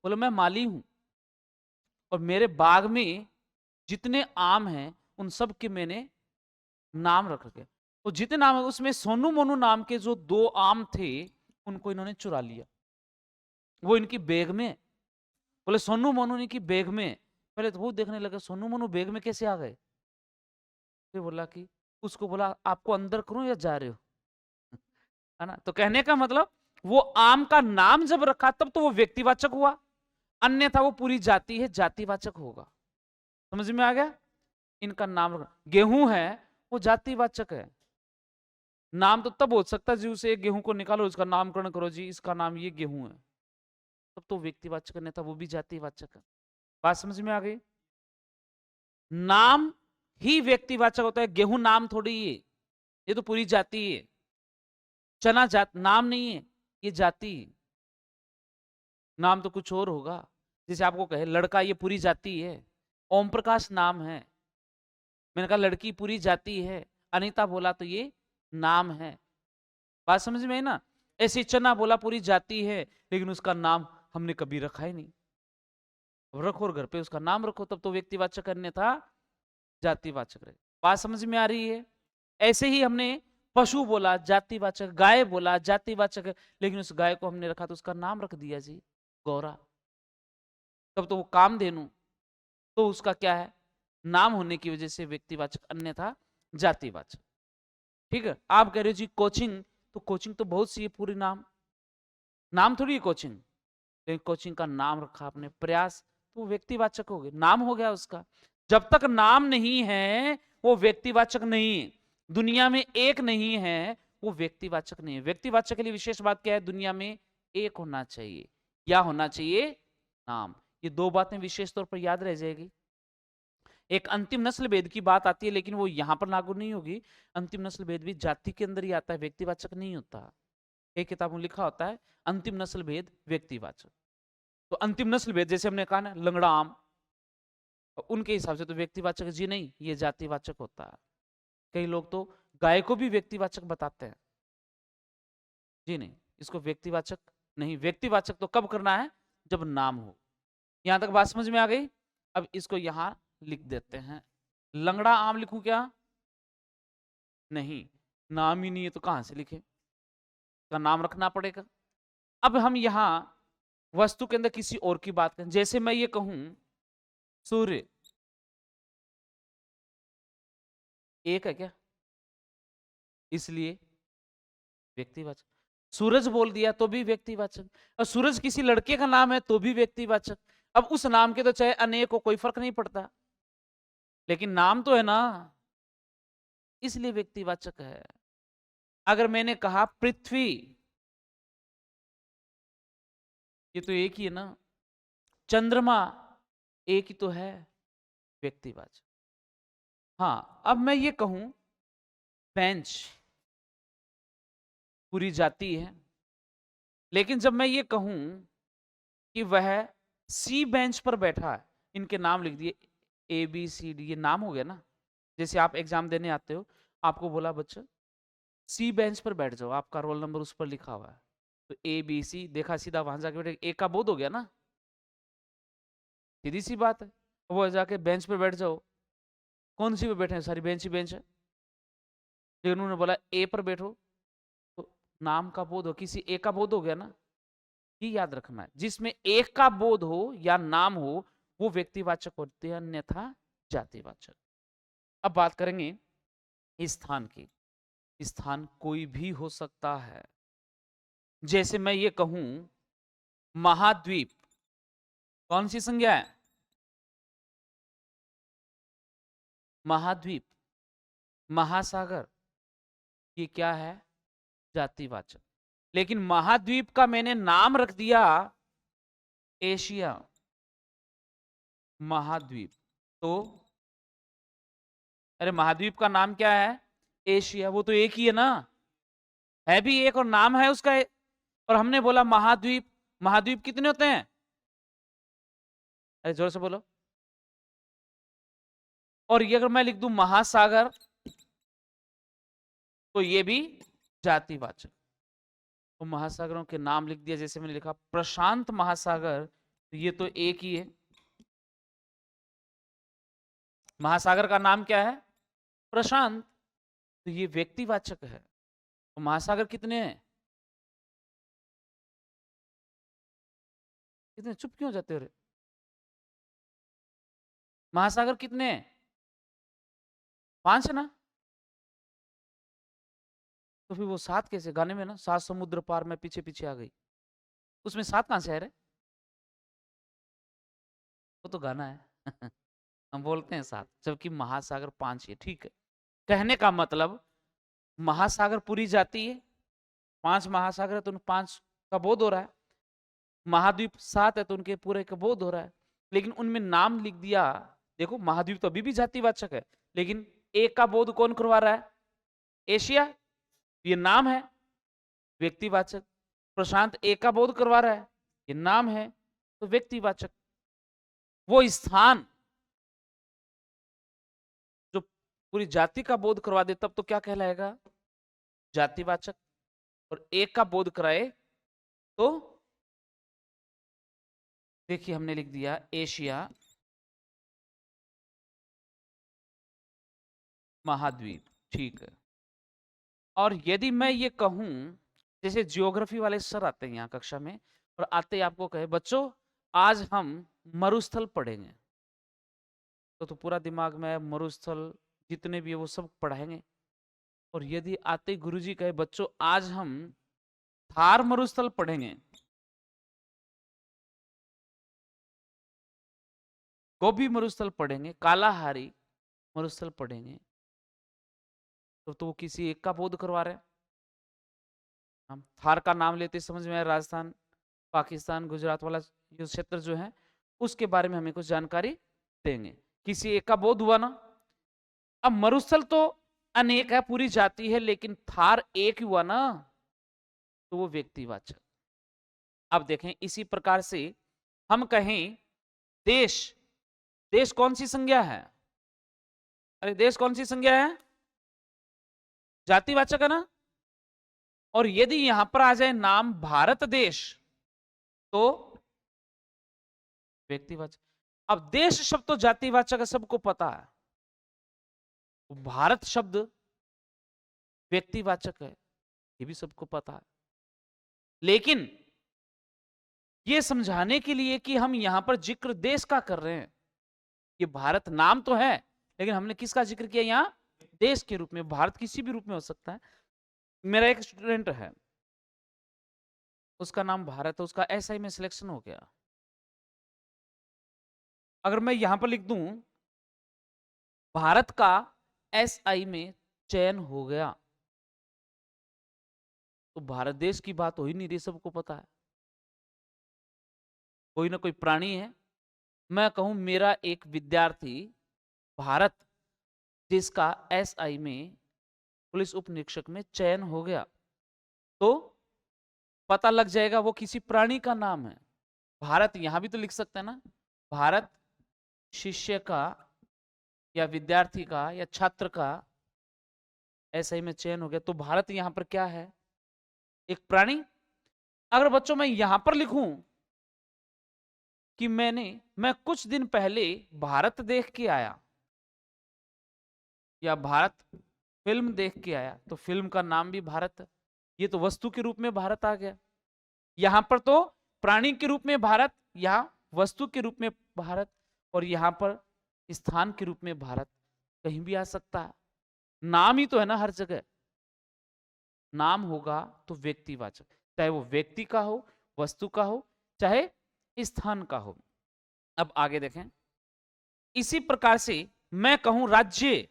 बोले मैं माली हूं, और मेरे बाग में जितने आम हैं उन सब के मैंने नाम रख रखे, और जितने नाम है उसमें सोनू मोनू नाम के जो 2 आम थे उनको इन्होंने चुरा लिया, वो इनकी बैग में। बोले सोनू मोनू इनकी बैग में। पहले तो वो देखने लगे सोनू मोनू बैग में कैसे आ गए, फिर बोला कि उसको बोला आपको अंदर करूं या जा रहे हो, है ना? तो कहने का मतलब वो आम का नाम जब रखा तब तो वो व्यक्तिवाचक हुआ, अन्यथा वो पूरी जाति है, जातिवाचक होगा। समझ में आ गया? इनका नाम रखा, गेहूं है वो जातिवाचक है, नाम तो तब हो सकता है जी उसे एक गेहूं को निकालो, उसका नामकरण करो, जी इसका नाम ये गेहूं है, तब तो व्यक्तिवाचक नहीं था, वो भी जातिवाचक है। बात समझ में आ गई? नाम ही व्यक्तिवाचक होता है, गेहूं नाम थोड़ी है, ये तो पूरी जाति है। चना जात नाम नहीं है, ये जाति है। नाम तो कुछ और होगा, जैसे आपको कहे लड़का, ये पूरी जाति है। ओम प्रकाश नाम है, मैंने कहा लड़की पूरी जाति है, अनीता बोला तो ये नाम है। बात समझ में है ना? ऐसे चना बोला पूरी जाति है, लेकिन उसका नाम हमने कभी रखा ही नहीं। रखो और घर पे उसका नाम रखो, तब तो व्यक्तिवाचक, अन्यथा जातिवाचक रहे। बात समझ में आ रही है? ऐसे ही हमने पशु बोला जातिवाचक, गाय बोला जातिवाचक, लेकिन उस गाय को हमने रखा तो उसका नाम रख दिया जी गौरा, तब तो वो कामधेनु, तो उसका क्या है, नाम होने की वजह से व्यक्तिवाचक, अन्यथा जातिवाचक। ठीक है? आप कह रहे हो जी कोचिंग, तो कोचिंग तो बहुत सी है, पूरी नाम नाम थोड़ी है कोचिंग, लेकिन कोचिंग का नाम रखा आपने, प्रयास, तो वो व्यक्तिवाचक हो गया, नाम हो गया उसका। जब तक नाम नहीं है वो व्यक्तिवाचक नहीं है, दुनिया में एक नहीं है वो व्यक्तिवाचक नहीं है। व्यक्तिवाचक के लिए विशेष बात क्या है? दुनिया में एक होना चाहिए, या होना चाहिए नाम। ये 2 बातें विशेष तौर पर याद रह जाएगी। एक अंतिम नस्ल भेद की बात आती है, लेकिन वो यहां पर लागू नहीं होगी। अंतिम नस्ल भेद भी जाति के अंदर ही आता है, व्यक्तिवाचक नहीं होता। एक किताब में लिखा होता है अंतिम नस्ल भेद व्यक्तिवाचक। तो अंतिम नस्ल भेद जैसे हमने कहा ना, लंगड़ा आम, उनके हिसाब से तो व्यक्तिवाचक जी नहीं, ये जातिवाचक होता है। कई लोग तो गाय को भी व्यक्तिवाचक बताते हैं, जी नहीं, इसको व्यक्तिवाचक नहीं। व्यक्तिवाचक तो कब करना है? जब नाम हो। यहां तक बात समझ में आ गई? अब इसको यहां लिख देते हैं। लंगड़ा आम लिखूं क्या? नहीं, नाम ही नहीं है तो कहां से लिखे, का नाम रखना पड़ेगा। अब हम यहां वस्तु के अंदर किसी और की बात करें, जैसे मैं ये कहूं सूर्य, एक है क्या? इसलिए व्यक्तिवाचक। सूरज बोल दिया तो भी व्यक्तिवाचक, और सूरज किसी लड़के का नाम है तो भी व्यक्तिवाचक। अब उस नाम के तो चाहे अनेक हो, कोई फर्क नहीं पड़ता, लेकिन नाम तो है ना, इसलिए व्यक्तिवाचक है। अगर मैंने कहा पृथ्वी, ये तो एक ही है ना। चंद्रमा, एक ही तो है, व्यक्तिवाचक। हाँ, अब मैं ये कहूं बेंच, पूरी जाति है, लेकिन जब मैं ये कहूं कि वह सी बेंच पर बैठा है, इनके नाम लिख दिए ABCD, ये नाम हो गया ना। जैसे आप एग्जाम देने आते हो, आपको बोला बच्चा सी बेंच पर बैठ जाओ, आपका रोल नंबर उस पर लिखा हुआ है, तो ABC देखा, सीधा वहां जाके बैठे, ए का बोध हो गया ना, सीधी सी बात है। वो जाके बेंच पर बैठ जाओ, कौन सी पे बैठे हैं, सारी बेंच ही बेंच है, लेकिन उन्होंने बोला ए पर बैठो, तो नाम का बोध हो, किसी ए का बोध हो गया ना। ये याद रखना है, जिसमें एक का बोध हो या नाम हो वो व्यक्तिवाचक होते हैं, अन्यथा जातिवाचक। अब बात करेंगे स्थान की। स्थान कोई भी हो सकता है। जैसे मैं ये कहूं महाद्वीप, कौन सी संज्ञा है? महाद्वीप। महासागर, ये क्या है? जातिवाचक। लेकिन महाद्वीप का मैंने नाम रख दिया एशिया महाद्वीप, तो अरे महाद्वीप का नाम क्या है? एशिया, वो तो एक ही है ना, है भी एक और नाम है उसका एक। और हमने बोला महाद्वीप। महाद्वीप कितने होते हैं? अरे जोर से बोलो। और ये अगर मैं लिख दूं महासागर, तो ये भी जातिवाचक। तो महासागरों के नाम लिख दिया, जैसे मैंने लिखा प्रशांत महासागर, तो ये तो एक ही है। महासागर का नाम क्या है? प्रशांत, तो ये व्यक्तिवाचक है। तो महासागर कितने हैं? कितने? चुप क्यों जाते हो रे? महासागर कितने हैं? 5 है ना? तो फिर वो 7 कैसे? गाने में ना 7 समुद्र पार में पीछे पीछे आ गई, उसमें 7 कहां से आए रे? वो तो गाना है। हम बोलते हैं 7, जबकि महासागर 5 ही है। ठीक है, कहने का मतलब महासागर पूरी जाती है, 5 महासागर है तो उन 5 का बोध हो रहा है। महाद्वीप 7 है तो उनके पूरे का बोध हो रहा है। लेकिन उनमें नाम लिख दिया। देखो महाद्वीप तो अभी भी जातिवाचक है, लेकिन एक का बोध कौन करवा रहा है? एशिया, ये नाम है, व्यक्तिवाचक। प्रशांत एक का बोध करवा रहा है, ये नाम है, तो व्यक्तिवाचक। वो स्थान जो पूरी जाति का बोध करवा दे तब तो क्या कहलाएगा? जातिवाचक। और एक का बोध कराए तो देखिए हमने लिख दिया एशिया महाद्वीप, ठीक है। और यदि मैं ये कहूं, जैसे जियोग्राफी वाले सर आते हैं यहाँ कक्षा में, और आते ही आपको कहे बच्चों आज हम मरुस्थल पढ़ेंगे, तो पूरा दिमाग में मरुस्थल जितने भी है वो सब पढ़ाएंगे। और यदि आते ही गुरुजी कहे बच्चों आज हम थार मरुस्थल पढ़ेंगे, गोभी मरुस्थल पढ़ेंगे, कालाहारी मरुस्थल पढ़ेंगे, तो वो किसी एक का बोध करवा रहे हैं। हम थार का नाम लेते समझ में आया, राजस्थान, पाकिस्तान, गुजरात वाला जो क्षेत्र जो है उसके बारे में हमें कुछ जानकारी देंगे, किसी एक का बोध हुआ ना। अब मरुस्थल तो अनेक है, पूरी जाति है, लेकिन थार एक हुआ ना, तो वो व्यक्तिवाचक। अब देखें इसी प्रकार से हम कहें देश, देश कौन सी संज्ञा है? अरे देश कौन सी संज्ञा है? जातिवाचक है ना। और यदि यहां पर आ जाए नाम भारत देश, तो व्यक्तिवाचक। अब देश शब्द तो जातिवाचक है, सबको पता है। भारत शब्द व्यक्तिवाचक है, ये भी सबको पता है। लेकिन ये समझाने के लिए कि हम यहां पर जिक्र देश का कर रहे हैं, ये भारत नाम तो है, लेकिन हमने किसका जिक्र किया यहां? देश के रूप में। भारत किसी भी रूप में हो सकता है। मेरा एक स्टूडेंट है, उसका नाम भारत है, उसका SI में सिलेक्शन हो गया। अगर मैं यहां पर लिख दूं भारत का SI में चयन हो गया, तो भारत देश की बात हो ही नहीं रही, सबको पता है। कोई ना कोई प्राणी है। मैं कहूं मेरा एक विद्यार्थी भारत जिसका SI में पुलिस उप निरीक्षक में चयन हो गया, तो पता लग जाएगा वो किसी प्राणी का नाम है। भारत यहां भी तो लिख सकते हैं ना, भारत शिष्य का या विद्यार्थी का या छात्र का, ऐसा ही में चयन हो गया। तो भारत यहां पर क्या है? एक प्राणी। अगर बच्चों मैं यहां पर लिखूं कि मैं कुछ दिन पहले भारत देख के आया या भारत फिल्म देख के आया, तो फिल्म का नाम भी भारत है। ये तो वस्तु के रूप में भारत आ गया। यहां पर तो प्राणी के रूप में भारत, यहां वस्तु के रूप में भारत, और यहां पर स्थान के रूप में भारत कहीं भी आ सकता है। नाम ही तो है ना हर जगह। नाम होगा तो व्यक्तिवाचक, चाहे वो व्यक्ति का हो, वस्तु का हो, चाहे स्थान का हो। अब आगे देखें, इसी प्रकार से मैं कहूं राज्य,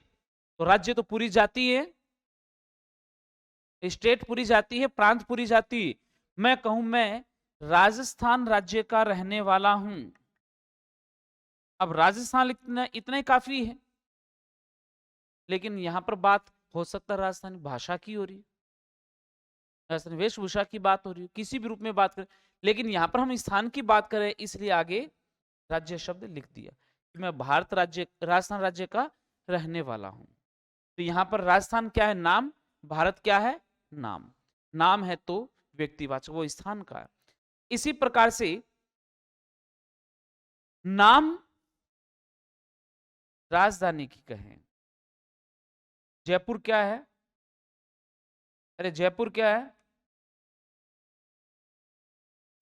तो राज्य तो पूरी जाति है, स्टेट पूरी जाती है, प्रांत पूरी जाती है। मैं कहूं मैं राजस्थान राज्य का रहने वाला हूं। अब राजस्थान इतना इतना ही काफी है, लेकिन यहां पर बात हो सकता है राजस्थानी भाषा की हो रही है, राजस्थानी वेशभूषा की बात हो रही है, किसी भी रूप में बात करें, लेकिन यहां पर हम स्थान की बात करें, इसलिए आगे राज्य शब्द लिख दिया कि मैं भारत राज्य, राजस्थान राज्य का रहने वाला हूं। तो यहां पर राजस्थान क्या है? नाम। भारत क्या है? नाम। नाम है तो व्यक्तिवाचक, वो स्थान का है। इसी प्रकार से नाम राजधानी की कहें, जयपुर क्या है? अरे जयपुर क्या है?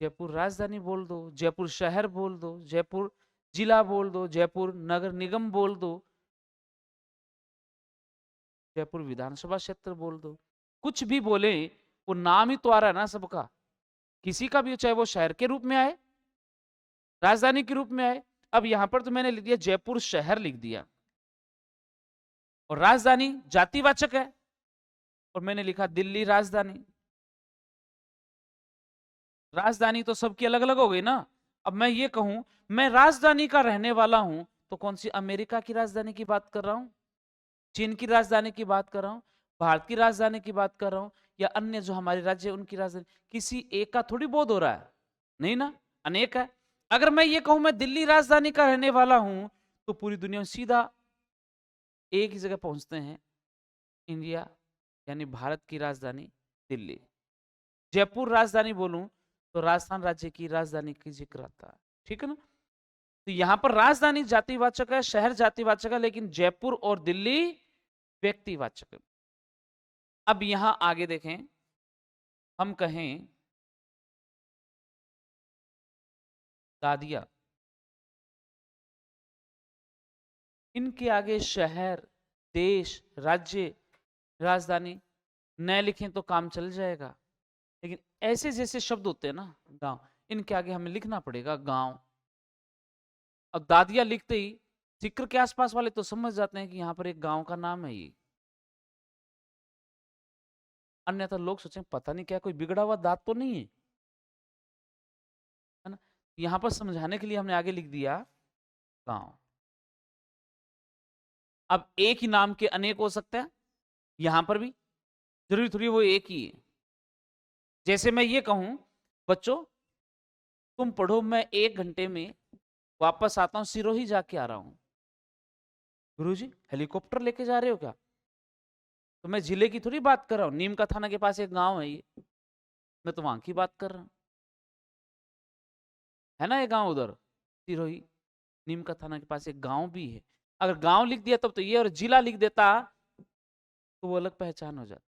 जयपुर राजधानी बोल दो, जयपुर शहर बोल दो, जयपुर जिला बोल दो, जयपुर नगर निगम बोल दो, जयपुर विधानसभा क्षेत्र बोल दो, कुछ भी बोले, वो नाम ही तो आ रहा है ना सबका। किसी का भी, चाहे वो शहर के रूप में आए, राजधानी के रूप में आए। अब यहां पर तो मैंने लिख दिया जयपुर शहर लिख दिया, और राजधानी जातिवाचक है, और मैंने लिखा दिल्ली राजधानी। राजधानी तो सबकी अलग अलग हो गई ना। अब मैं ये कहूं मैं राजधानी का रहने वाला हूं, तो कौन सी अमेरिका की राजधानी की बात कर रहा हूं, चीन की राजधानी की बात कर रहा हूं, भारत की राजधानी की बात कर रहा हूं, या अन्य जो हमारे राज्य उनकी राजधानी? किसी एक का थोड़ी बोध हो रहा है, नहीं ना, अनेक है। अगर मैं ये कहूं मैं दिल्ली राजधानी का रहने वाला हूं, तो पूरी दुनिया में सीधा एक ही जगह पहुंचते हैं, इंडिया, यानी भारत की राजधानी दिल्ली। जयपुर राजधानी बोलूं तो राजस्थान राज्य की राजधानी की जिक्र आता है, ठीक है ना। तो यहां पर राजधानी जातिवाचक है, शहर जातिवाचक है, लेकिन जयपुर और दिल्ली व्यक्तिवाचक है। अब यहां आगे देखें, हम कहें दादिया, इनके आगे शहर, देश, राज्य, राजधानी न लिखें तो काम चल जाएगा, लेकिन ऐसे जैसे शब्द होते हैं ना, गांव, इनके आगे हमें लिखना पड़ेगा गांव। अब दादिया लिखते ही जिक्र के आसपास वाले तो समझ जाते हैं कि यहां पर एक गांव का नाम है ये, अन्यथा लोग सोचें पता नहीं क्या कोई बिगड़ा हुआ दांत तो नहीं है ना। यहां पर समझाने के लिए हमने आगे लिख दिया गांव। अब एक ही नाम के अनेक हो सकते हैं, यहां पर भी जरूरी थोड़ी वो एक ही है। जैसे मैं ये कहूं बच्चों तुम पढ़ो, मैं 1 घंटे में वापस आता हूं, सिरोही जाके आ रहा हूं। गुरुजी हेलीकॉप्टर लेके जा रहे हो क्या? तो मैं जिले की थोड़ी बात कर रहा हूं, नीम का थाना के पास एक गांव है ये, मैं तो वहां की बात कर रहा हूं, है ना ये गांव उधर सिरोही, नीम का थाना के पास एक गांव भी है। अगर गांव लिख दिया तब तो ये, और जिला लिख देता तो वो अलग पहचान हो जाती,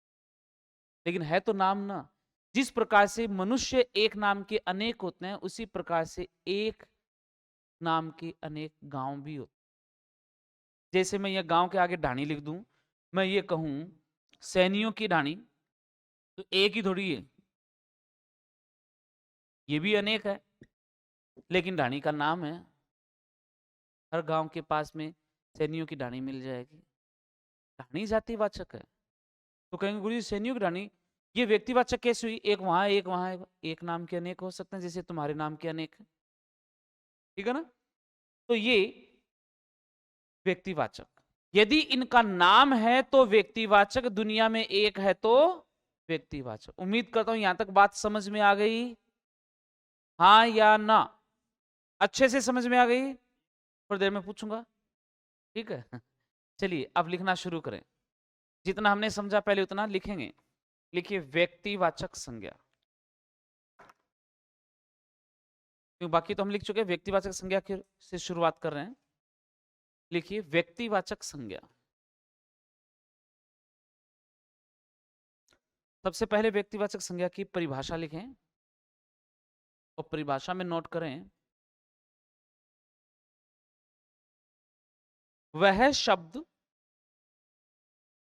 लेकिन है तो नाम ना। जिस प्रकार से मनुष्य एक नाम के अनेक होते हैं, उसी प्रकार से एक नाम के अनेक गांव भी होते। जैसे मैं ये गांव के आगे ढाणी लिख दूं, मैं ये कहूं सैनियों की ढाणी, तो एक ही थोड़ी है, ये भी अनेक है, लेकिन ढाणी का नाम है। हर गांव के पास में सैनियों की ढाणी मिल जाएगी। ढाणी जातिवाचक है, तो कहेंगे गुरु जी सैनियों की ढाणी ये व्यक्तिवाचक कैसे हुई? एक वहां एक वहां, एक नाम के अनेक हो सकते हैं, जैसे तुम्हारे नाम के अनेक है, ठीक है ना। तो ये व्यक्तिवाचक, यदि इनका नाम है तो व्यक्तिवाचक, दुनिया में एक है तो व्यक्तिवाचक। उम्मीद करता हूं यहां तक बात समझ में आ गई, हाँ या ना? अच्छे से समझ में आ गई? थोड़ी देर में पूछूंगा, ठीक है? चलिए अब लिखना शुरू करें। जितना हमने समझा पहले उतना लिखेंगे। लिखिए व्यक्तिवाचक संज्ञा। क्यों, बाकी तो हम लिख चुके हैं, व्यक्तिवाचक संज्ञा से शुरुआत कर रहे हैं। लिखिए व्यक्तिवाचक संज्ञा। सबसे पहले व्यक्तिवाचक संज्ञा की परिभाषा लिखें और परिभाषा में नोट करें, वह शब्द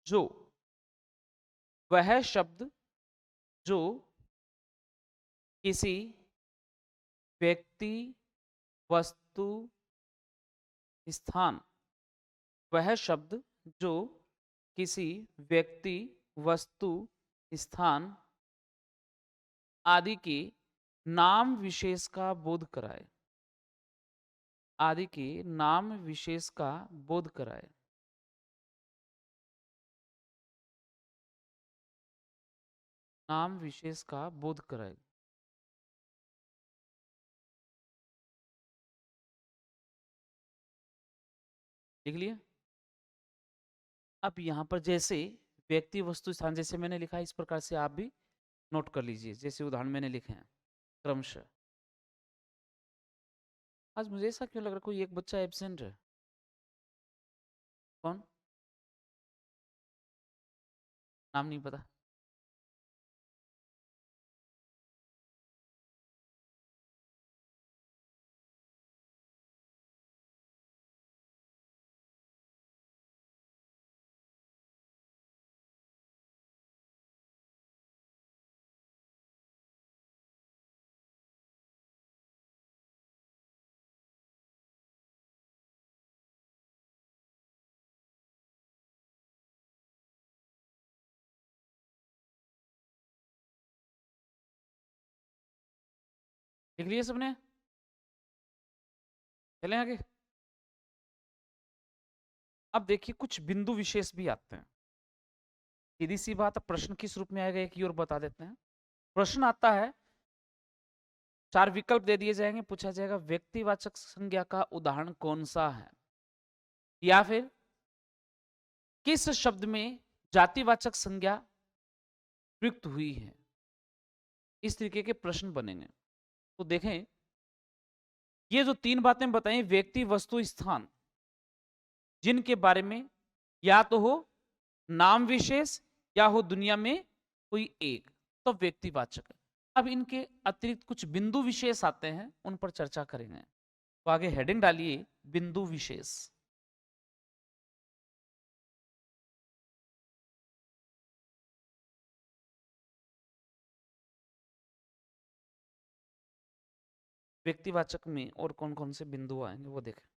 जो वह शब्द जो किसी व्यक्ति, वस्तु, स्थान, वह शब्द जो किसी व्यक्ति, वस्तु, स्थान आदि के नाम विशेष का बोध कराए, आदि के नाम विशेष का बोध कराए। नाम विशेष का बोध कराए। लिख लिया? अब यहां पर जैसे व्यक्ति, वस्तु, स्थान जैसे मैंने लिखा है, इस प्रकार से आप भी नोट कर लीजिए, जैसे उदाहरण मैंने लिखे हैं क्रमशः। आज मुझे ऐसा क्यों लग रहा है कोई एक बच्चा एब्सेंट है? कौन? नाम नहीं पता? लिख लिया सबने? चलें आगे। अब देखिए कुछ बिंदु विशेष भी आते हैं। सीधी सी बात, अब प्रश्न किस रूप में आएगा एक ही और बता देते हैं। प्रश्न आता है, चार विकल्प दे दिए जाएंगे, पूछा जाएगा व्यक्तिवाचक संज्ञा का उदाहरण कौन सा है, या फिर किस शब्द में जातिवाचक संज्ञा प्रयुक्त हुई है। इस तरीके के प्रश्न बनेंगे। तो देखें, ये जो तीन बातें बताई, व्यक्ति, वस्तु, स्थान, जिनके बारे में या तो हो नाम विशेष या हो दुनिया में कोई एक, तो व्यक्तिवाचक है। अब इनके अतिरिक्त कुछ बिंदु विशेष आते हैं, उन पर चर्चा करेंगे। तो आगे हेडिंग डालिए बिंदु विशेष। व्यक्तिवाचक में और कौन कौन से बिंदु आएंगे वो देखें।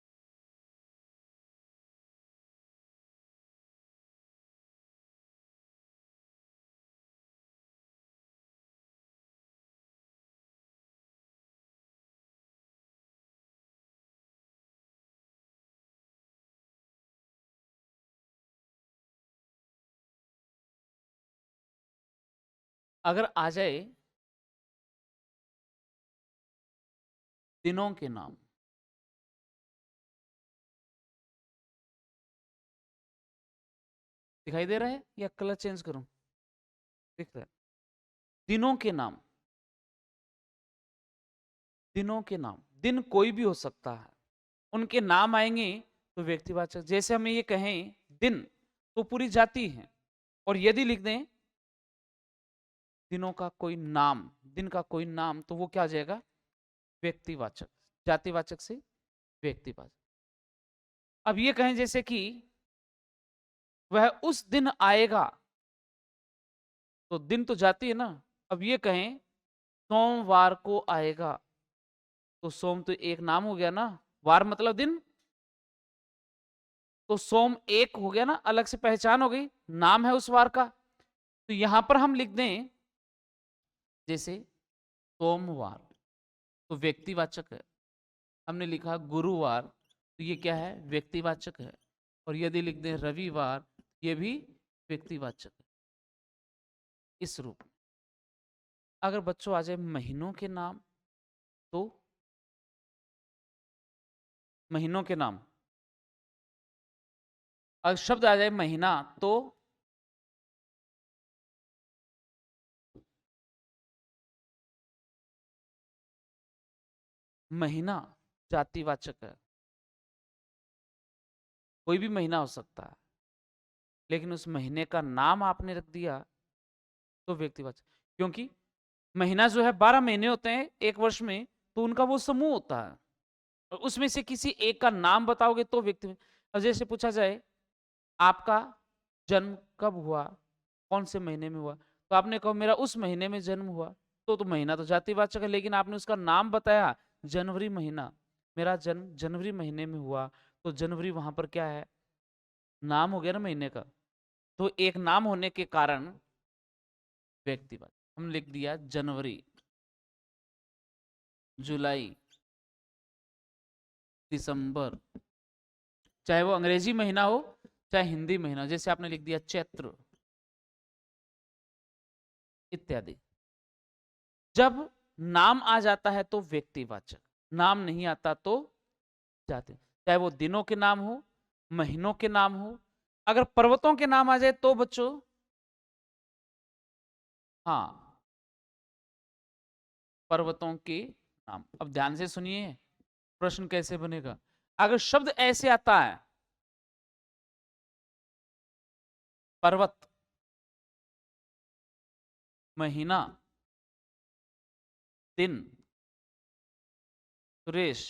अगर आ जाए दिनों के नाम, दिखाई दे रहा है या कलर चेंज करूं? दिख रहा है। दिनों के नाम, दिनों के नाम, दिन कोई भी हो सकता है, उनके नाम आएंगे तो व्यक्तिवाचक। जैसे हम ये कहें दिन, तो पूरी जाति है, और यदि लिख दें दिनों का कोई नाम, दिन का कोई नाम, तो वो क्या आ जाएगा? व्यक्तिवाचक। जातिवाचक से व्यक्तिवाचक। अब ये कहें जैसे कि वह उस दिन आएगा, तो दिन तो जाती है ना। अब ये कहें सोमवार को आएगा, तो सोम तो एक नाम हो गया ना, वार मतलब दिन, तो सोम एक हो गया ना, अलग से पहचान हो गई, नाम है उस वार का। तो यहां पर हम लिख दें जैसे सोमवार, तो व्यक्तिवाचक है। हमने लिखा गुरुवार, तो ये क्या है? व्यक्तिवाचक है। और यदि लिख दें रविवार, ये भी व्यक्तिवाचक है। इस रूप में अगर बच्चों आ जाए महीनों के नाम, तो महीनों के नाम। अगर शब्द आ जाए महीना तो महीना जातिवाचक है, कोई भी महीना हो सकता है, लेकिन उस महीने का नाम आपने रख दिया तो व्यक्तिवाचक। क्योंकि महीना जो है 12 महीने होते हैं एक वर्ष में, तो उनका वो समूह होता है और उसमें से किसी एक का नाम बताओगे तो व्यक्ति। अब जैसे पूछा जाए आपका जन्म कब हुआ, कौन से महीने में हुआ, तो आपने कहा मेरा उस महीने में जन्म हुआ, तो महीना तो जातिवाचक है, लेकिन आपने उसका नाम बताया जनवरी महीना, मेरा जन्म जनवरी महीने में हुआ, तो जनवरी वहां पर क्या है, नाम हो गया ना महीने का। तो एक नाम होने के कारण व्यक्तिवाचक। हम लिख दिया जनवरी, जुलाई, दिसंबर, चाहे वो अंग्रेजी महीना हो चाहे हिंदी महीना, जैसे आपने लिख दिया चैत्र इत्यादि। जब नाम आ जाता है तो व्यक्तिवाचक, नाम नहीं आता तो जाति। चाहे वो दिनों के नाम हो, महीनों के नाम हो, अगर पर्वतों के नाम आ जाए तो बच्चों, हाँ, पर्वतों के नाम। अब ध्यान से सुनिए प्रश्न कैसे बनेगा। अगर शब्द ऐसे आता है पर्वत, महीना, दिन, सुरेश,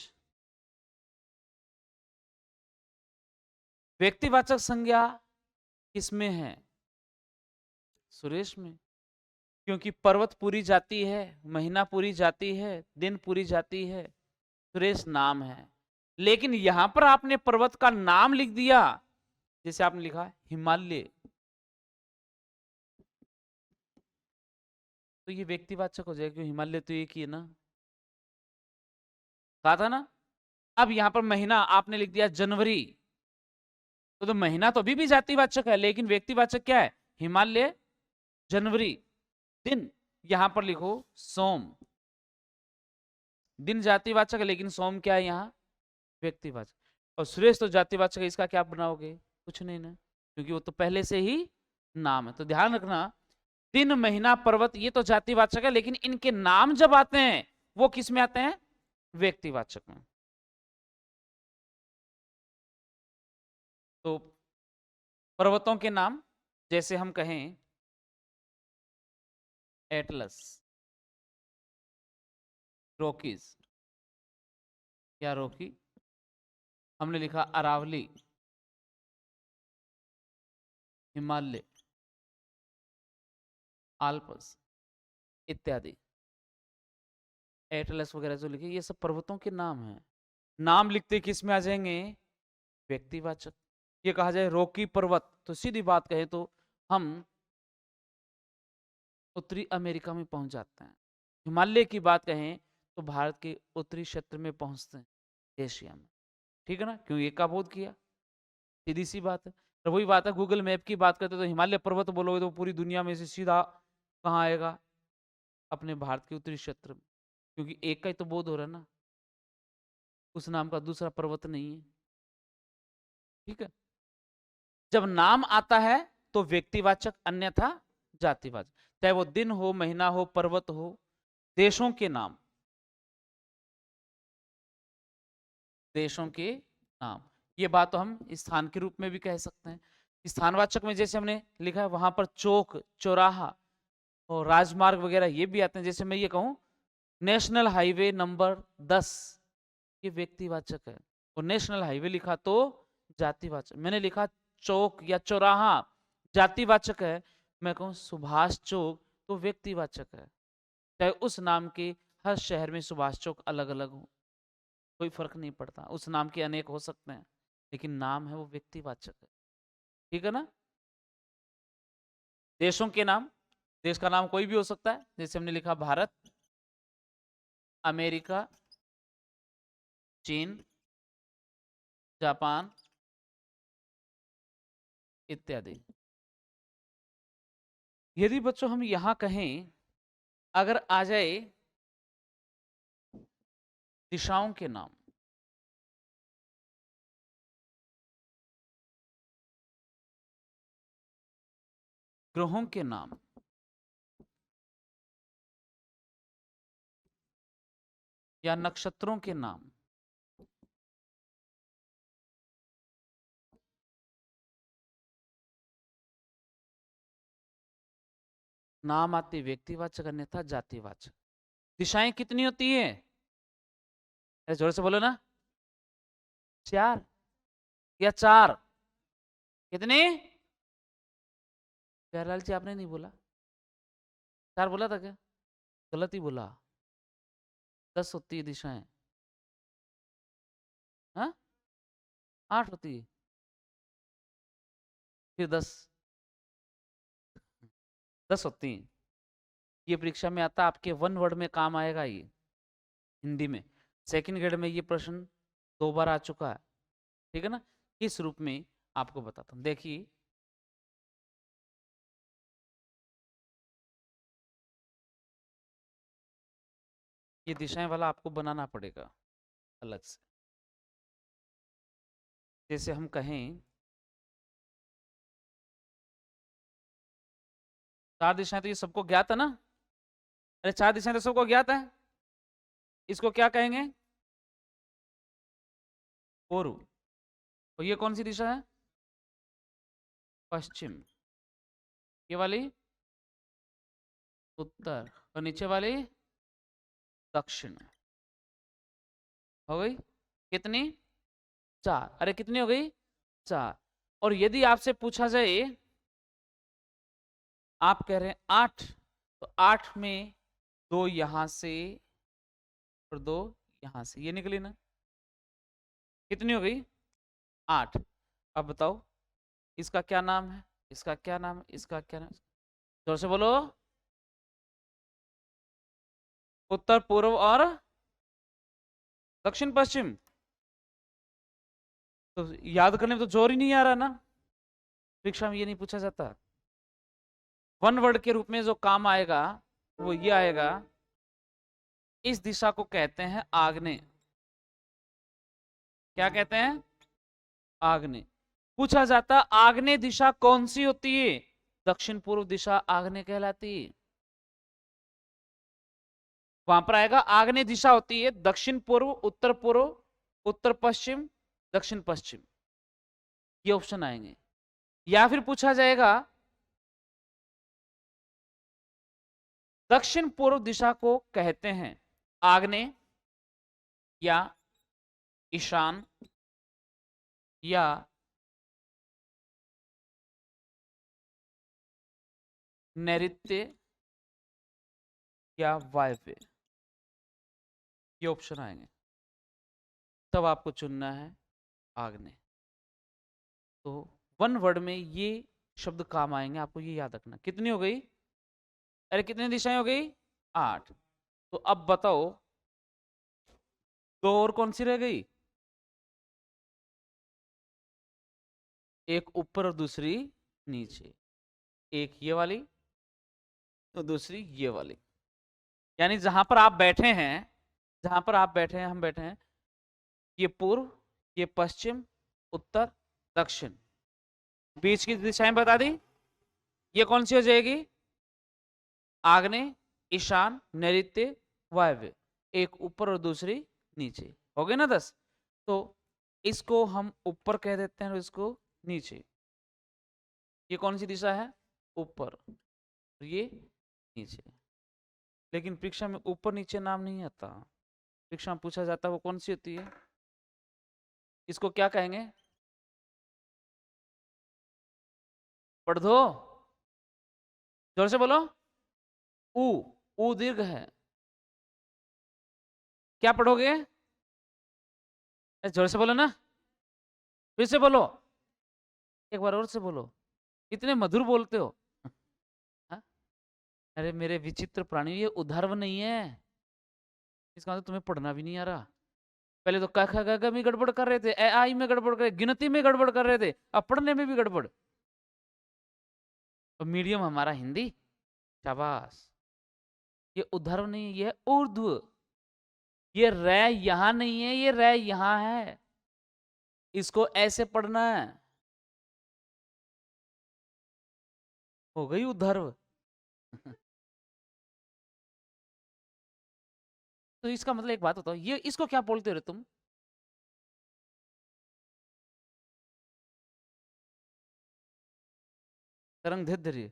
व्यक्तिवाचक संज्ञा किसमें है, सुरेश में। क्योंकि पर्वत पूरी जाती है, महीना पूरी जाती है, दिन पूरी जाती है, सुरेश नाम है। लेकिन यहां पर आपने पर्वत का नाम लिख दिया, जैसे आपने लिखा हिमालय, तो ये व्यक्तिवाचक हो जाएगा, क्योंकि हिमालय तो एक ही है ना, कहा था ना। अब यहां पर महीना आपने लिख दिया जनवरी, तो महीना तो अभी भी जातिवाचक है, लेकिन व्यक्तिवाचक क्या है, हिमालय, जनवरी। दिन यहां पर लिखो सोम, दिन जातिवाचक है, लेकिन सोम क्या है यहाँ व्यक्तिवाचक। और सुरेश तो जातिवाचक है, इसका क्या बनाओगे, कुछ नहीं ना, क्योंकि वो तो पहले से ही नाम है। तो ध्यान रखना, दिन, महीना, पर्वत ये तो जातिवाचक है, लेकिन इनके नाम जब आते हैं वो किस में आते हैं, व्यक्तिवाचक में। तो पर्वतों के नाम जैसे हम कहें एटलस, रॉकीज या रॉकी, हमने लिखा अरावली, हिमालय, आल्पस इत्यादि, एटलस वगैरह जो लिखे, ये सब पर्वतों के नाम हैं। नाम लिखते किस में आ जाएंगे, व्यक्तिवाचक। ये कहा जाए रॉकी पर्वत, तो सीधी बात कहे तो हम उत्तरी अमेरिका में पहुंच जाते हैं। हिमालय की बात कहें तो भारत के उत्तरी क्षेत्र में पहुंचते हैं, एशिया में। ठीक है ना, क्यों ये का बोध किया, सीधी सी बात है। और वही बात है, गूगल मैप की बात करते तो हिमालय पर्वत बोलोगे तो पूरी दुनिया में से सीधा कहाँ आएगा, अपने भारत के उत्तरी क्षेत्र में, क्योंकि एक का ही तो बोध हो रहा है ना, उस नाम का दूसरा पर्वत नहीं है। ठीक है, जब नाम आता है तो व्यक्तिवाचक, अन्यथा जातिवाचक। चाहे वो दिन हो, महीना हो, पर्वत हो, देशों के नाम, देशों के नाम, ये बात तो हम स्थान के रूप में भी कह सकते हैं। स्थानवाचक में जैसे हमने लिखा है वहां पर चौक, चौराहा और राजमार्ग वगैरह ये भी आते हैं। जैसे मैं ये कहूं नेशनल हाईवे नंबर 10, ये व्यक्तिवाचक है, और नेशनल हाईवे लिखा तो जातिवाचक। मैंने लिखा चौक या चौराहा, जातिवाचक है। मैं कहूं सुभाष चौक, तो व्यक्तिवाचक है। चाहे उस नाम के हर शहर में सुभाष चौक अलग अलग हो, कोई फर्क नहीं पड़ता, उस नाम के अनेक हो सकते हैं, लेकिन नाम है वो व्यक्तिवाचक है। ठीक है ना। देशों के नाम, देश का नाम कोई भी हो सकता है, जैसे हमने लिखा भारत, अमेरिका, चीन, जापान इत्यादि। यदि बच्चों हम यहां कहें, अगर आ जाए दिशाओं के नाम, ग्रहों के नाम, या नक्षत्रों के नाम। नाम आते व्यक्तिवाचक अन्यथा जातिवाचक। दिशाएं कितनी होती है? अरे जोर से बोलो ना। 4 या 4? कितनी? प्यारेलाल जी आपने नहीं बोला, 4 बोला था क्या? गलत ही बोला। 10 होती है दिशाएं। हाँ, 8 होती है। फिर 10 होती हैं। ये परीक्षा में आता, आपके 1 वर्ड में काम आएगा ये, हिंदी में। सेकंड ग्रेड में ये प्रश्न 2 बार आ चुका है, ठीक है ना। इस रूप में आपको बताता हूं, देखिए। ये दिशाएं वाला आपको बनाना पड़ेगा अलग से। जैसे हम कहें 4 दिशाएं, तो ये सबको ज्ञात है ना। अरे 4 दिशाएं तो सबको ज्ञात है। इसको क्या कहेंगे? पूर्व। तो ये कौन सी दिशा है? पश्चिम। ये वाली उत्तर, और नीचे वाली दक्षिण। हो गई कितनी? 4। अरे कितनी हो गई? 4। और यदि आपसे पूछा जाए, आप कह रहे हैं 8, तो 8 में 2 यहां से और 2 यहां से, ये निकली ना। कितनी हो गई? 8। अब बताओ इसका क्या नाम है, इसका क्या नाम है, इसका क्या नाम है? जोर से बोलो। उत्तर, पूर्व और दक्षिण पश्चिम। तो याद करने में तो जोर ही नहीं आ रहा ना। परीक्षा में ये नहीं पूछा जाता। 1 वर्ड के रूप में जो काम आएगा वो ये आएगा, इस दिशा को कहते हैं आग्नेय। क्या कहते हैं? आग्नेय। पूछा जाता आग्नेय दिशा कौन सी होती है? दक्षिण पूर्व दिशा आग्नेय कहलाती है। वहां पर आएगा आग्नेय दिशा होती है दक्षिण पूर्व, उत्तर पूर्व, उत्तर पश्चिम, दक्षिण पश्चिम, ये ऑप्शन आएंगे। या फिर पूछा जाएगा दक्षिण पूर्व दिशा को कहते हैं आग्नेय या ईशान या नैऋत्य या वायव्य, ये ऑप्शन आएंगे। तब आपको चुनना है आग्नेय। तो 1 वर्ड में ये शब्द काम आएंगे, आपको ये याद रखना। कितनी हो गई? अरे कितनी दिशाएं हो गई? 8। तो अब बताओ 2 और कौन सी रह गई? एक ऊपर और दूसरी नीचे। एक ये वाली तो दूसरी ये वाली। यानी जहां पर आप बैठे हैं, जहां पर आप बैठे हैं, हम बैठे हैं, ये पूर्व, ये पश्चिम, उत्तर, दक्षिण, बीच की दिशाएं बता दी। ये कौन सी हो जाएगी? आग्नेय, ईशान, नैऋत्य, वायव्य। एक ऊपर और दूसरी नीचे। हो गए ना 10? तो इसको हम ऊपर कह देते हैं और इसको नीचे। ये कौन सी दिशा है? ऊपर, ये नीचे। लेकिन परीक्षा में ऊपर नीचे नाम नहीं आता। परीक्षा में पूछा जाता है वो कौन सी होती है? इसको क्या कहेंगे? पढ़ दो, जोर से बोलो। ऊ। ऊ दीर्घ है। क्या पढ़ोगे? जोर से बोलो ना, फिर से बोलो, एक बार और से बोलो। इतने मधुर बोलते हो। हा? अरे मेरे विचित्र प्राणी, ये उदाहरण नहीं है। इसका मतलब तुम्हें पढ़ना भी नहीं आ रहा। पहले तो क ख ग घ में गड़बड़ कर रहे थे, ए आई में गड़बड़ कर रहे, गिनती में गड़बड़ कर रहे थे, अब पढ़ने में भी गड़बड़। तो मीडियम हमारा हिंदी। शाबाश। ये उदाहरण नहीं, ये उर्दू। ये रै यहां नहीं है, ये रै यहां है। इसको ऐसे पढ़ना है। हो गई उद्धर्व। तो इसका मतलब एक बात बताओ, ये इसको क्या बोलते हो रे तुम? तरंगधिद्री।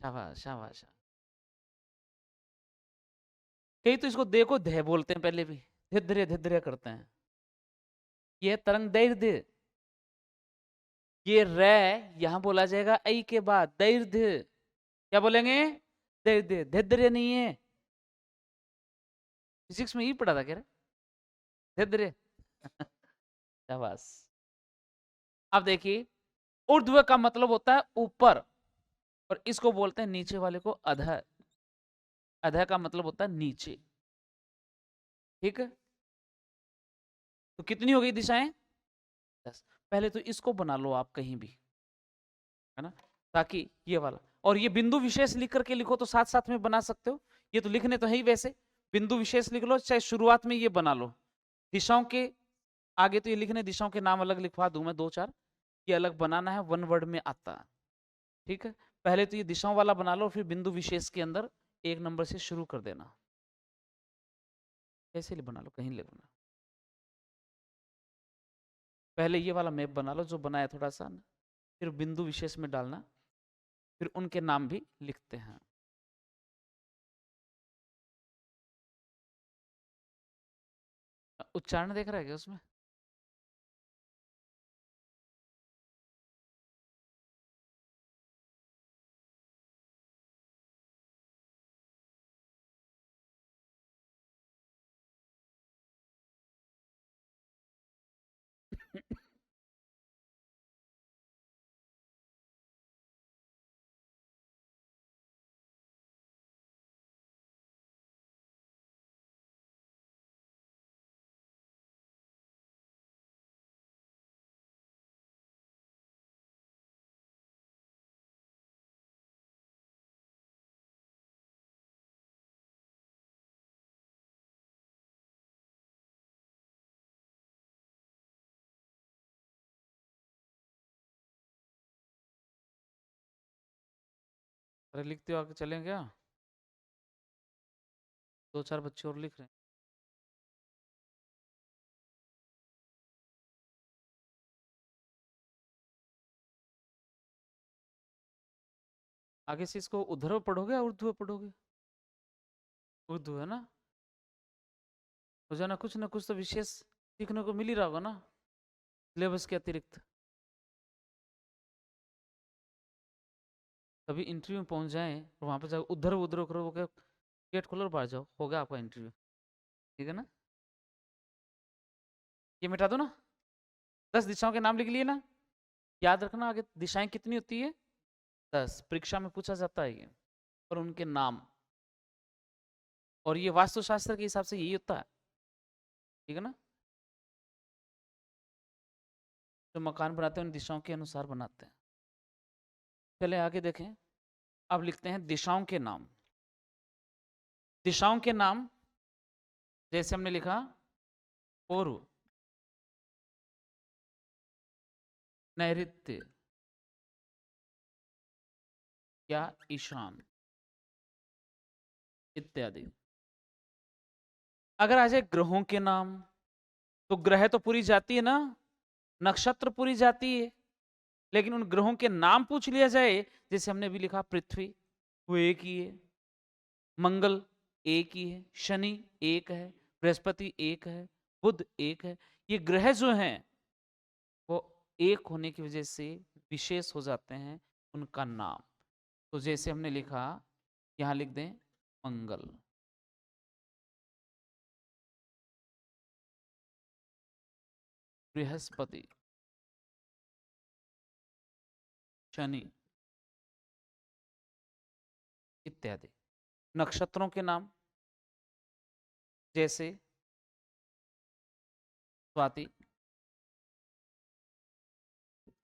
शाबाश शाबाश। कई तो इसको देखो धै बोलते हैं पहले भी, धिद्रे धिद्रे करते हैं। ये तरंग दैर्ध्य। ये रे यहां बोला जाएगा ऐ के बाद, दैर्ध्य। क्या बोलेंगे? दैर्ध्य। धिद्रे नहीं है। फिजिक्स में ही पढ़ा था क्या रे? धिद्रे। शाबाश। अब देखिए, ऊर्ध्व का मतलब होता है ऊपर, और इसको बोलते हैं नीचे वाले को अधः। अधः का मतलब होता है नीचे। ठीक है, तो कितनी हो गई दिशाएं? 10। पहले तो इसको बना लो आप कहीं भी, है ना, ताकि ये वाला, और ये बिंदु विशेष लिख करके लिखो तो साथ साथ में बना सकते हो। ये तो लिखने तो है ही, वैसे बिंदु विशेष लिख लो, चाहे शुरुआत में ये बना लो। दिशाओं के आगे तो ये लिखने, दिशाओं के नाम अलग लिखवा दूं मैं 2-4, ये अलग बनाना है, वन वर्ड में आता है। ठीक है, पहले तो ये दिशाओं वाला बना लो, फिर बिंदु विशेष के अंदर 1 नंबर से शुरू कर देना। ऐसे बना लो, कहीं ले बना। पहले ये वाला मैप बना लो जो बनाया थोड़ा सा, फिर बिंदु विशेष में डालना, फिर उनके नाम भी लिखते हैं। उच्चारण देख रहा है क्या उसमें? अरे लिखते हो, आगे चलें क्या? 2-4 बच्चे और लिख रहे हैं। आगे से इसको उर्ध्व पढ़ोगे या ऊर्ध्व पढ़ोगे? उर्दू है ना? रोजाना कुछ ना कुछ तो विशेष सीखने को मिल ही रहा होगा ना, सिलेबस के अतिरिक्त। कभी इंटरव्यू में पहुंच जाए और वहां पर जाओ उधर उधर करो, गेट खोलो और बाहर जाओ, होगा आपका इंटरव्यू। ठीक है ना? ये मिटा दो ना। 10 दिशाओं के नाम लिख लिए ना। याद रखना, आगे दिशाएं कितनी होती है? 10। परीक्षा में पूछा जाता है ये, और उनके नाम। और ये वास्तुशास्त्र के हिसाब से यही होता है। ठीक है ना? जो मकान बनाते हैं उन दिशाओं के अनुसार बनाते हैं। चले आगे देखें। अब लिखते हैं दिशाओं के नाम। दिशाओं के नाम जैसे हमने लिखा, पूर्व, नैऋत्य या ईशान इत्यादि। अगर आ जाए ग्रहों के नाम, तो ग्रह तो पूरी जाती है ना, नक्षत्र पूरी जाती है, लेकिन उन ग्रहों के नाम पूछ लिया जाए, जैसे हमने भी लिखा पृथ्वी, वो एक ही है। मंगल एक ही है। शनि एक है। बृहस्पति एक है। बुध एक है। ये ग्रह जो हैं वो एक होने की वजह से विशेष हो जाते हैं उनका नाम। तो जैसे हमने लिखा, यहां लिख दें मंगल, बृहस्पति, शनि इत्यादि। नक्षत्रों के नाम जैसे स्वाति,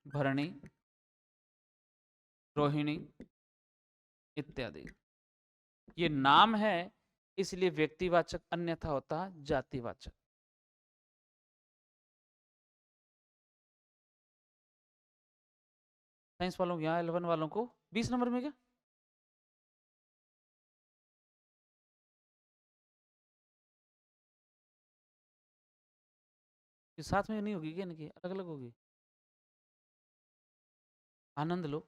भरणी, रोहिणी इत्यादि। ये नाम है, इसलिए व्यक्तिवाचक, अन्यथा होता जातिवाचक। साइंस वालों को, यहाँ 11 वालों को 20 नंबर में क्या? ये साथ में नहीं होगी क्या इनकी, अलग अलग होगी? आनंद लो।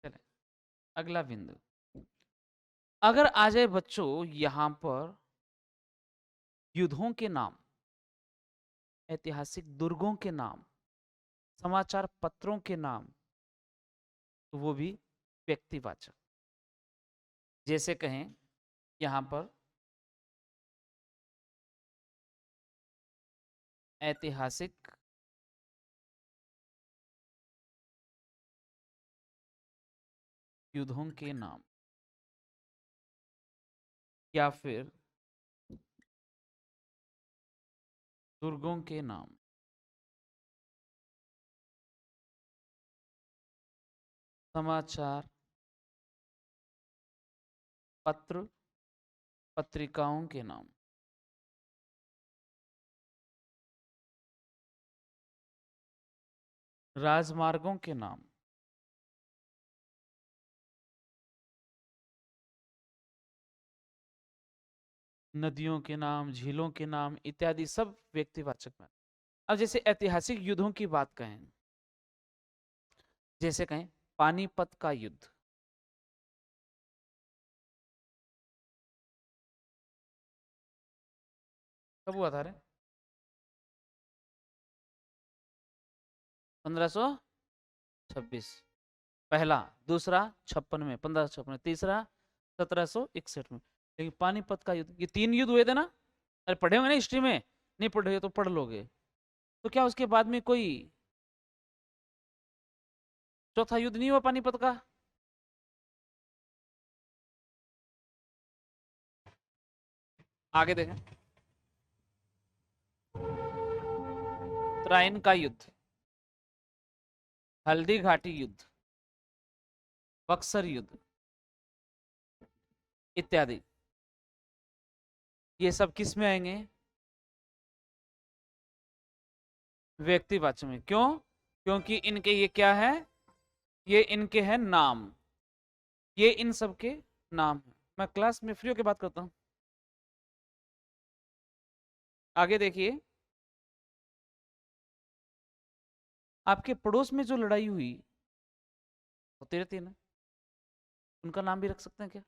चले अगला बिंदु। अगर आ जाए बच्चों यहां पर युद्धों के नाम, ऐतिहासिक दुर्गों के नाम, समाचार पत्रों के नाम, तो वो भी व्यक्तिवाचक। जैसे कहें यहां पर ऐतिहासिक युद्धों के नाम, या फिर दुर्गों के नाम, समाचार पत्र पत्रिकाओं के नाम, राजमार्गों के नाम, नदियों के नाम, झीलों के नाम इत्यादि सब व्यक्तिवाचक में। अब जैसे ऐतिहासिक युद्धों की बात कहें, जैसे कहें पानीपत का युद्ध, कब हुआ था रे? 1526। पहला, दूसरा 56 में, 1556 में, तीसरा 1761 में। लेकिन पानीपत का युद्ध, ये 3 युद्ध हुए थे ना? अरे पढ़े होंगे ना हिस्ट्री में, नहीं पढ़े तो पढ़ लोगे। तो क्या उसके बाद में कोई चौथा युद्ध नहीं हुआ पानीपत का? आगे देखें, त्राइन का युद्ध, हल्दी घाटी युद्ध, बक्सर युद्ध इत्यादि, ये सब किस में आएंगे? व्यक्तिवाचक में। क्यों? क्योंकि इनके ये क्या है? ये इनके हैं नाम, ये इन सब के नाम है। मैं क्लास में फ्री होकर बात करता हूं। आगे देखिए, आपके पड़ोस में जो लड़ाई हुई होती रहती है ना, उनका नाम भी रख सकते हैं क्या?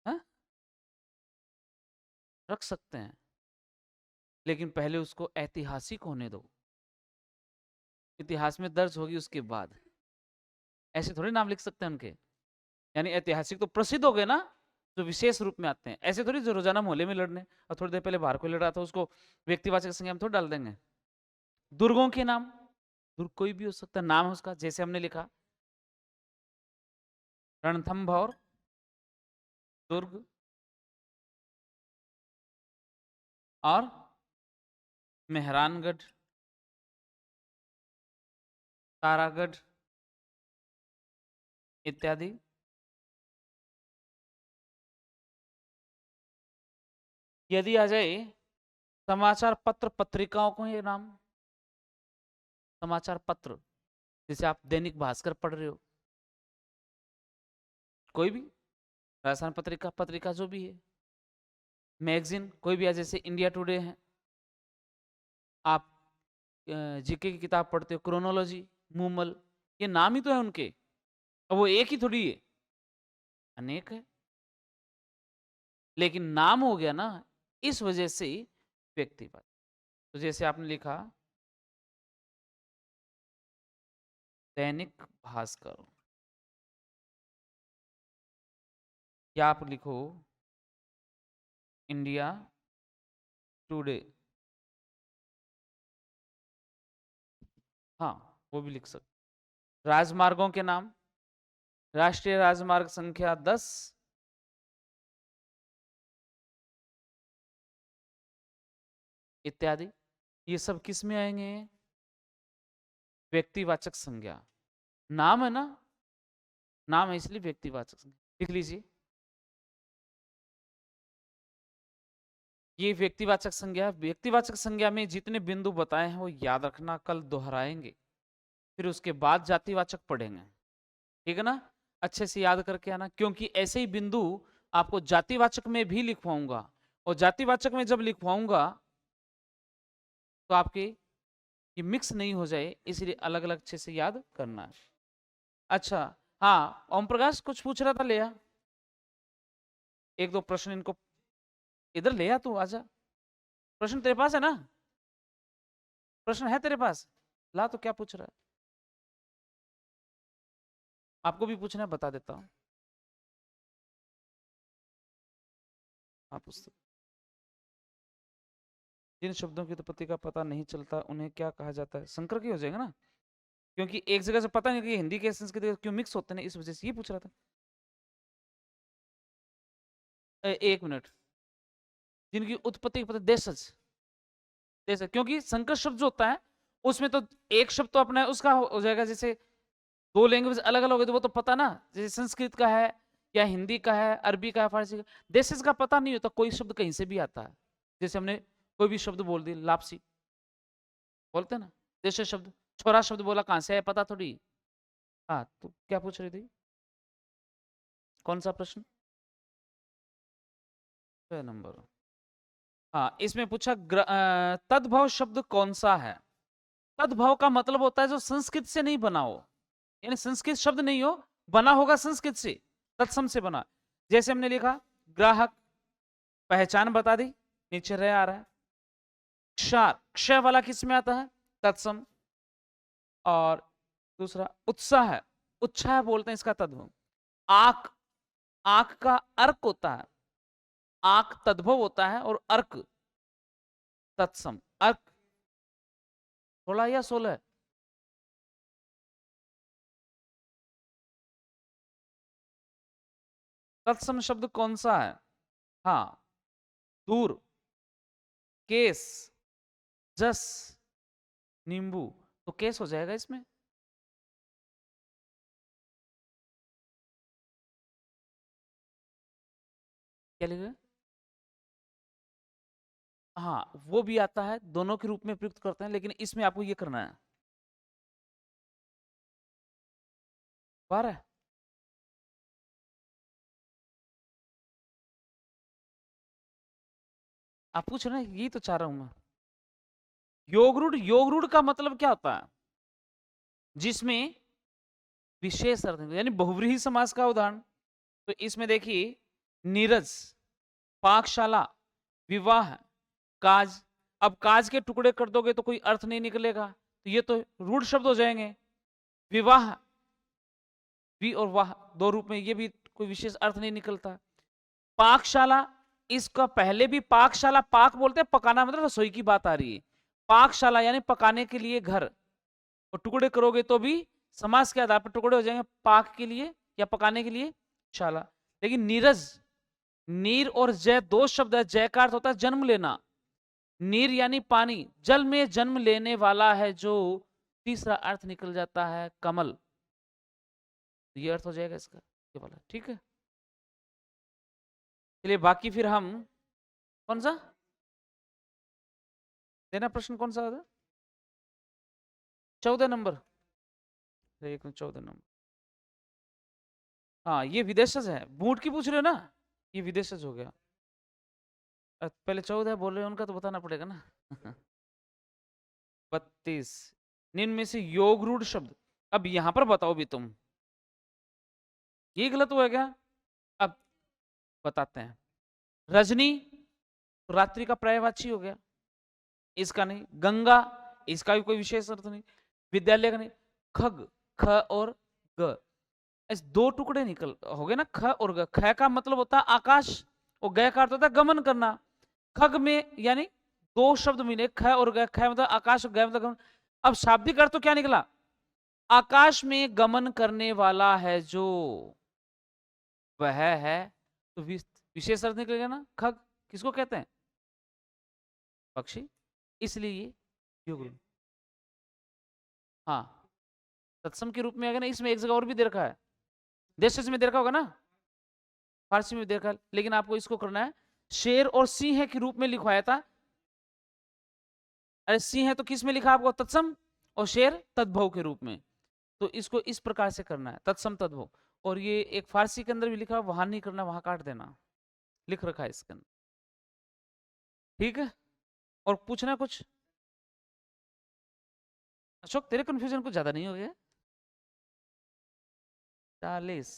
हा? रख सकते हैं, लेकिन पहले उसको ऐतिहासिक होने दो, इतिहास में दर्ज होगी उसके बाद। ऐसे थोड़ी नाम लिख सकते हैं उनके, यानी ऐतिहासिक तो प्रसिद्ध हो गए ना, जो विशेष रूप में आते हैं। ऐसे थोड़ी जो रोजाना मोहल्ले में लड़ने, और थोड़ी देर पहले बाहर कोई लड़ रहा था उसको व्यक्तिवाचक संज्ञा में थोड़ी डाल देंगे। दुर्गों के नाम, दुर्ग कोई भी हो सकता है, नाम है उसका। जैसे हमने लिखा रणथंभौर दुर्ग और मेहरानगढ़, तारागढ़ इत्यादि। यदि आ जाए समाचार पत्र पत्रिकाओं को ये नाम, समाचार पत्र, जैसे आप दैनिक भास्कर पढ़ रहे हो, कोई भी राजस्थान पत्रिका, पत्रिका जो भी है, मैगजीन कोई भी है, जैसे इंडिया टुडे है। आप जीके की किताब पढ़ते हो, क्रोनोलॉजी, मूमल, ये नाम ही तो है उनके। अब वो एक ही थोड़ी है, अनेक है, लेकिन नाम हो गया ना, इस वजह से व्यक्तिवाद। तो जैसे आपने लिखा दैनिक भास्कर, या आप लिखो इंडिया टुडे, हाँ वो भी लिख सकते। राजमार्गों के नाम, राष्ट्रीय राजमार्ग संख्या 10, इत्यादि, ये सब किस में आएंगे? व्यक्तिवाचक संज्ञा। नाम है ना, नाम है इसलिए व्यक्तिवाचक संज्ञा। लिख लीजिए, ये व्यक्तिवाचक संज्ञा है। व्यक्तिवाचक संज्ञा में जितने बिंदु बताए हैं वो याद रखना, कल दोहराएंगे, फिर उसके बाद जातिवाचक पढ़ेंगे, ठीक है ना? अच्छे से याद करके आना, क्योंकि ऐसे ही बिंदु आपको जातिवाचक में भी लिखवाऊंगा, और जातिवाचक में जब लिखवाऊंगा तो आपके ये मिक्स नहीं हो जाए, इसलिए अलग अलग अच्छे से याद करना है। अच्छा, हाँ, ओम प्रकाश कुछ पूछ रहा था, ले आ एक दो प्रश्न, इनको इधर ले आ, तू आजा। प्रश्न तेरे पास है ना? प्रश्न है तेरे पास? ला, तो क्या पूछ रहा है? आपको भी पूछना है, बता देता हूं। आप जिन शब्दों की उत्पत्ति का पता नहीं चलता उन्हें क्या कहा जाता है? संकर की हो जाएगा ना, क्योंकि एक जगह से पता नहीं कि हिंदी के संस्कृत क्यों मिक्स होते हैं, इस वजह से ये पूछ रहा था। एक मिनट, जिनकी उत्पत्ति के पता, देशज, देशज, क्योंकि संकर शब्द जो होता है उसमें तो एक शब्द तो अपना उसका हो जाएगा, जैसे दो लैंग्वेज अलग अलग हो गए तो वो तो पता ना, जैसे संस्कृत का है या हिंदी का है, अरबी का है, फारसी का। देशज का पता नहीं होता, कोई शब्द कहीं से भी आता है, जैसे हमने कोई भी शब्द बोल दिया, लापसी बोलते ना, देश शब्द, छोरा शब्द बोला, कहां से है पता थोड़ी। हाँ, तो क्या पूछ रही थी, कौन सा प्रश्न? 6 नंबर। हाँ, इसमें पूछा तद्भव शब्द कौन सा है? तद्भव का मतलब होता है जो संस्कृत से नहीं बना हो, यानी संस्कृत शब्द नहीं हो, बना होगा संस्कृत से, तत्सम से बना। जैसे हमने लिखा ग्राहक, पहचान बता दी, नीचे रह आ रहा है। क्षार, क्षय वाला किस में आता है? तत्सम। और दूसरा उत्साह है, उत्साह बोलते हैं इसका तद्भव। आक, आक का अर्क होता है, आक तद्भव होता है, और अर्क तत्सम। अर्क 16 या 16? तत्सम शब्द कौन सा है? हाँ, दूर, केस, जस, नींबू, तो केस हो जाएगा इसमें। क्या लिखा? हाँ, वो भी आता है, दोनों के रूप में प्रयुक्त करते हैं, लेकिन इसमें आपको ये करना है। 12? आप पूछ रहे हैं, यही तो चाह रहा हूं मैं। योगरूढ़, योगरूढ़ का मतलब क्या होता है? जिसमें विशेष अर्थ है, यानी बहुव्रीहि समास का उदाहरण। तो इसमें देखिए, नीरज, पाकशाला, विवाह, काज। अब काज के टुकड़े कर दोगे तो कोई अर्थ नहीं निकलेगा, तो ये तो रूढ़ शब्द हो जाएंगे। विवाह, वि और वाह दो रूप में, ये भी कोई विशेष अर्थ नहीं निकलता। पाकशाला, इसका पहले भी पाकशाला, पाक बोलते हैं पकाना, मतलब रसोई की बात आ रही है। पाकशाला यानी पकाने के लिए घर, और टुकड़े करोगे तो भी समास के आधार पर टुकड़े हो जाएंगे, पाक के लिए या पकाने के लिए शाला। लेकिन नीरज, नीर और जय दो शब्द है, जय का अर्थ होता है जन्म लेना, नीर यानी पानी, जल में जन्म लेने वाला है जो, तीसरा अर्थ निकल जाता है कमल। ये अर्थ हो जाएगा इसका, ये वाला, ठीक है। चलिए बाकी फिर हम, कौन सा देना प्रश्न, कौन सा था? 14 नंबर, 14 नंबर। हाँ, ये विदेशज है, बूट की पूछ रहे हो ना, ये विदेशज हो गया। पहले 14 बोल रहे हो, उनका तो बताना पड़ेगा ना। 32, निम्न में से योग रूढ़ शब्द, अब यहां पर बताओ भी तुम, ये गलत हुआ क्या? अब बताते हैं। रजनी, तो रात्रि का पर्यायवाची हो गया, इसका नहीं। गंगा, इसका भी कोई विशेष अर्थ नहीं। विद्यालय का नहीं। खग, ख और ग, इस दो टुकड़े निकल हो गए ना, ख और ग। ख का मतलब होता है आकाश, और ग का अर्थ होता है गमन करना। खग में यानी दो शब्द मिले, ख और ग, ख मतलब आकाश और ग मतलब गमन। अब शाब्दिक अर्थ तो क्या निकला? आकाश में गमन करने वाला है जो, वह है, तो विशेष अर्थ निकलेगा ना। खग किसको कहते हैं? पक्षी, इसलिए योग रूढ़। हाँ, तत्सम के रूप में आ गया ना। इसमें एक जगह और भी दे रखा है, देश में दे रखा होगा ना, फारसी में भी दे रखा है, लेकिन आपको इसको करना है शेर और सिंह के रूप में लिखवाया था। अरे सिंह है तो किस में लिखा आपको? तत्सम, और शेर तद्भव के रूप में। तो इसको इस प्रकार से करना है, तत्सम तद्भव। और ये एक फारसी के अंदर भी लिखा, वहां नहीं करना, वहां काट देना, लिख रखा है इसके अंदर। ठीक है, और पूछना कुछ? अशोक तेरे कंफ्यूजन कुछ ज्यादा नहीं हो गया? 40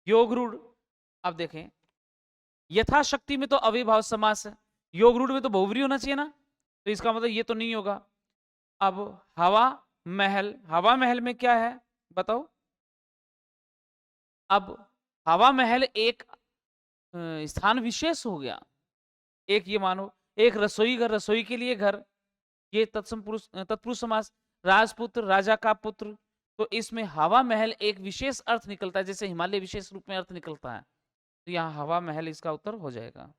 योग रूढ़। अब देखें, यथाशक्ति में तो अविभाव समास है, योग रूढ़ में तो बहुव्रीहि होना चाहिए ना, तो इसका मतलब ये तो नहीं होगा। अब हवा महल, हवा महल में क्या है बताओ? अब हवा महल एक स्थान विशेष हो गया, एक ये मानो, एक रसोई घर, रसोई के लिए घर, ये तत्सम पुरुष तत्पुरुष समास। राजपुत्र, राजा का पुत्र, तो इसमें हवा महल एक विशेष अर्थ निकलता है, जैसे हिमालय विशेष रूप में अर्थ निकलता है, तो यहाँ हवा महल इसका उत्तर हो जाएगा।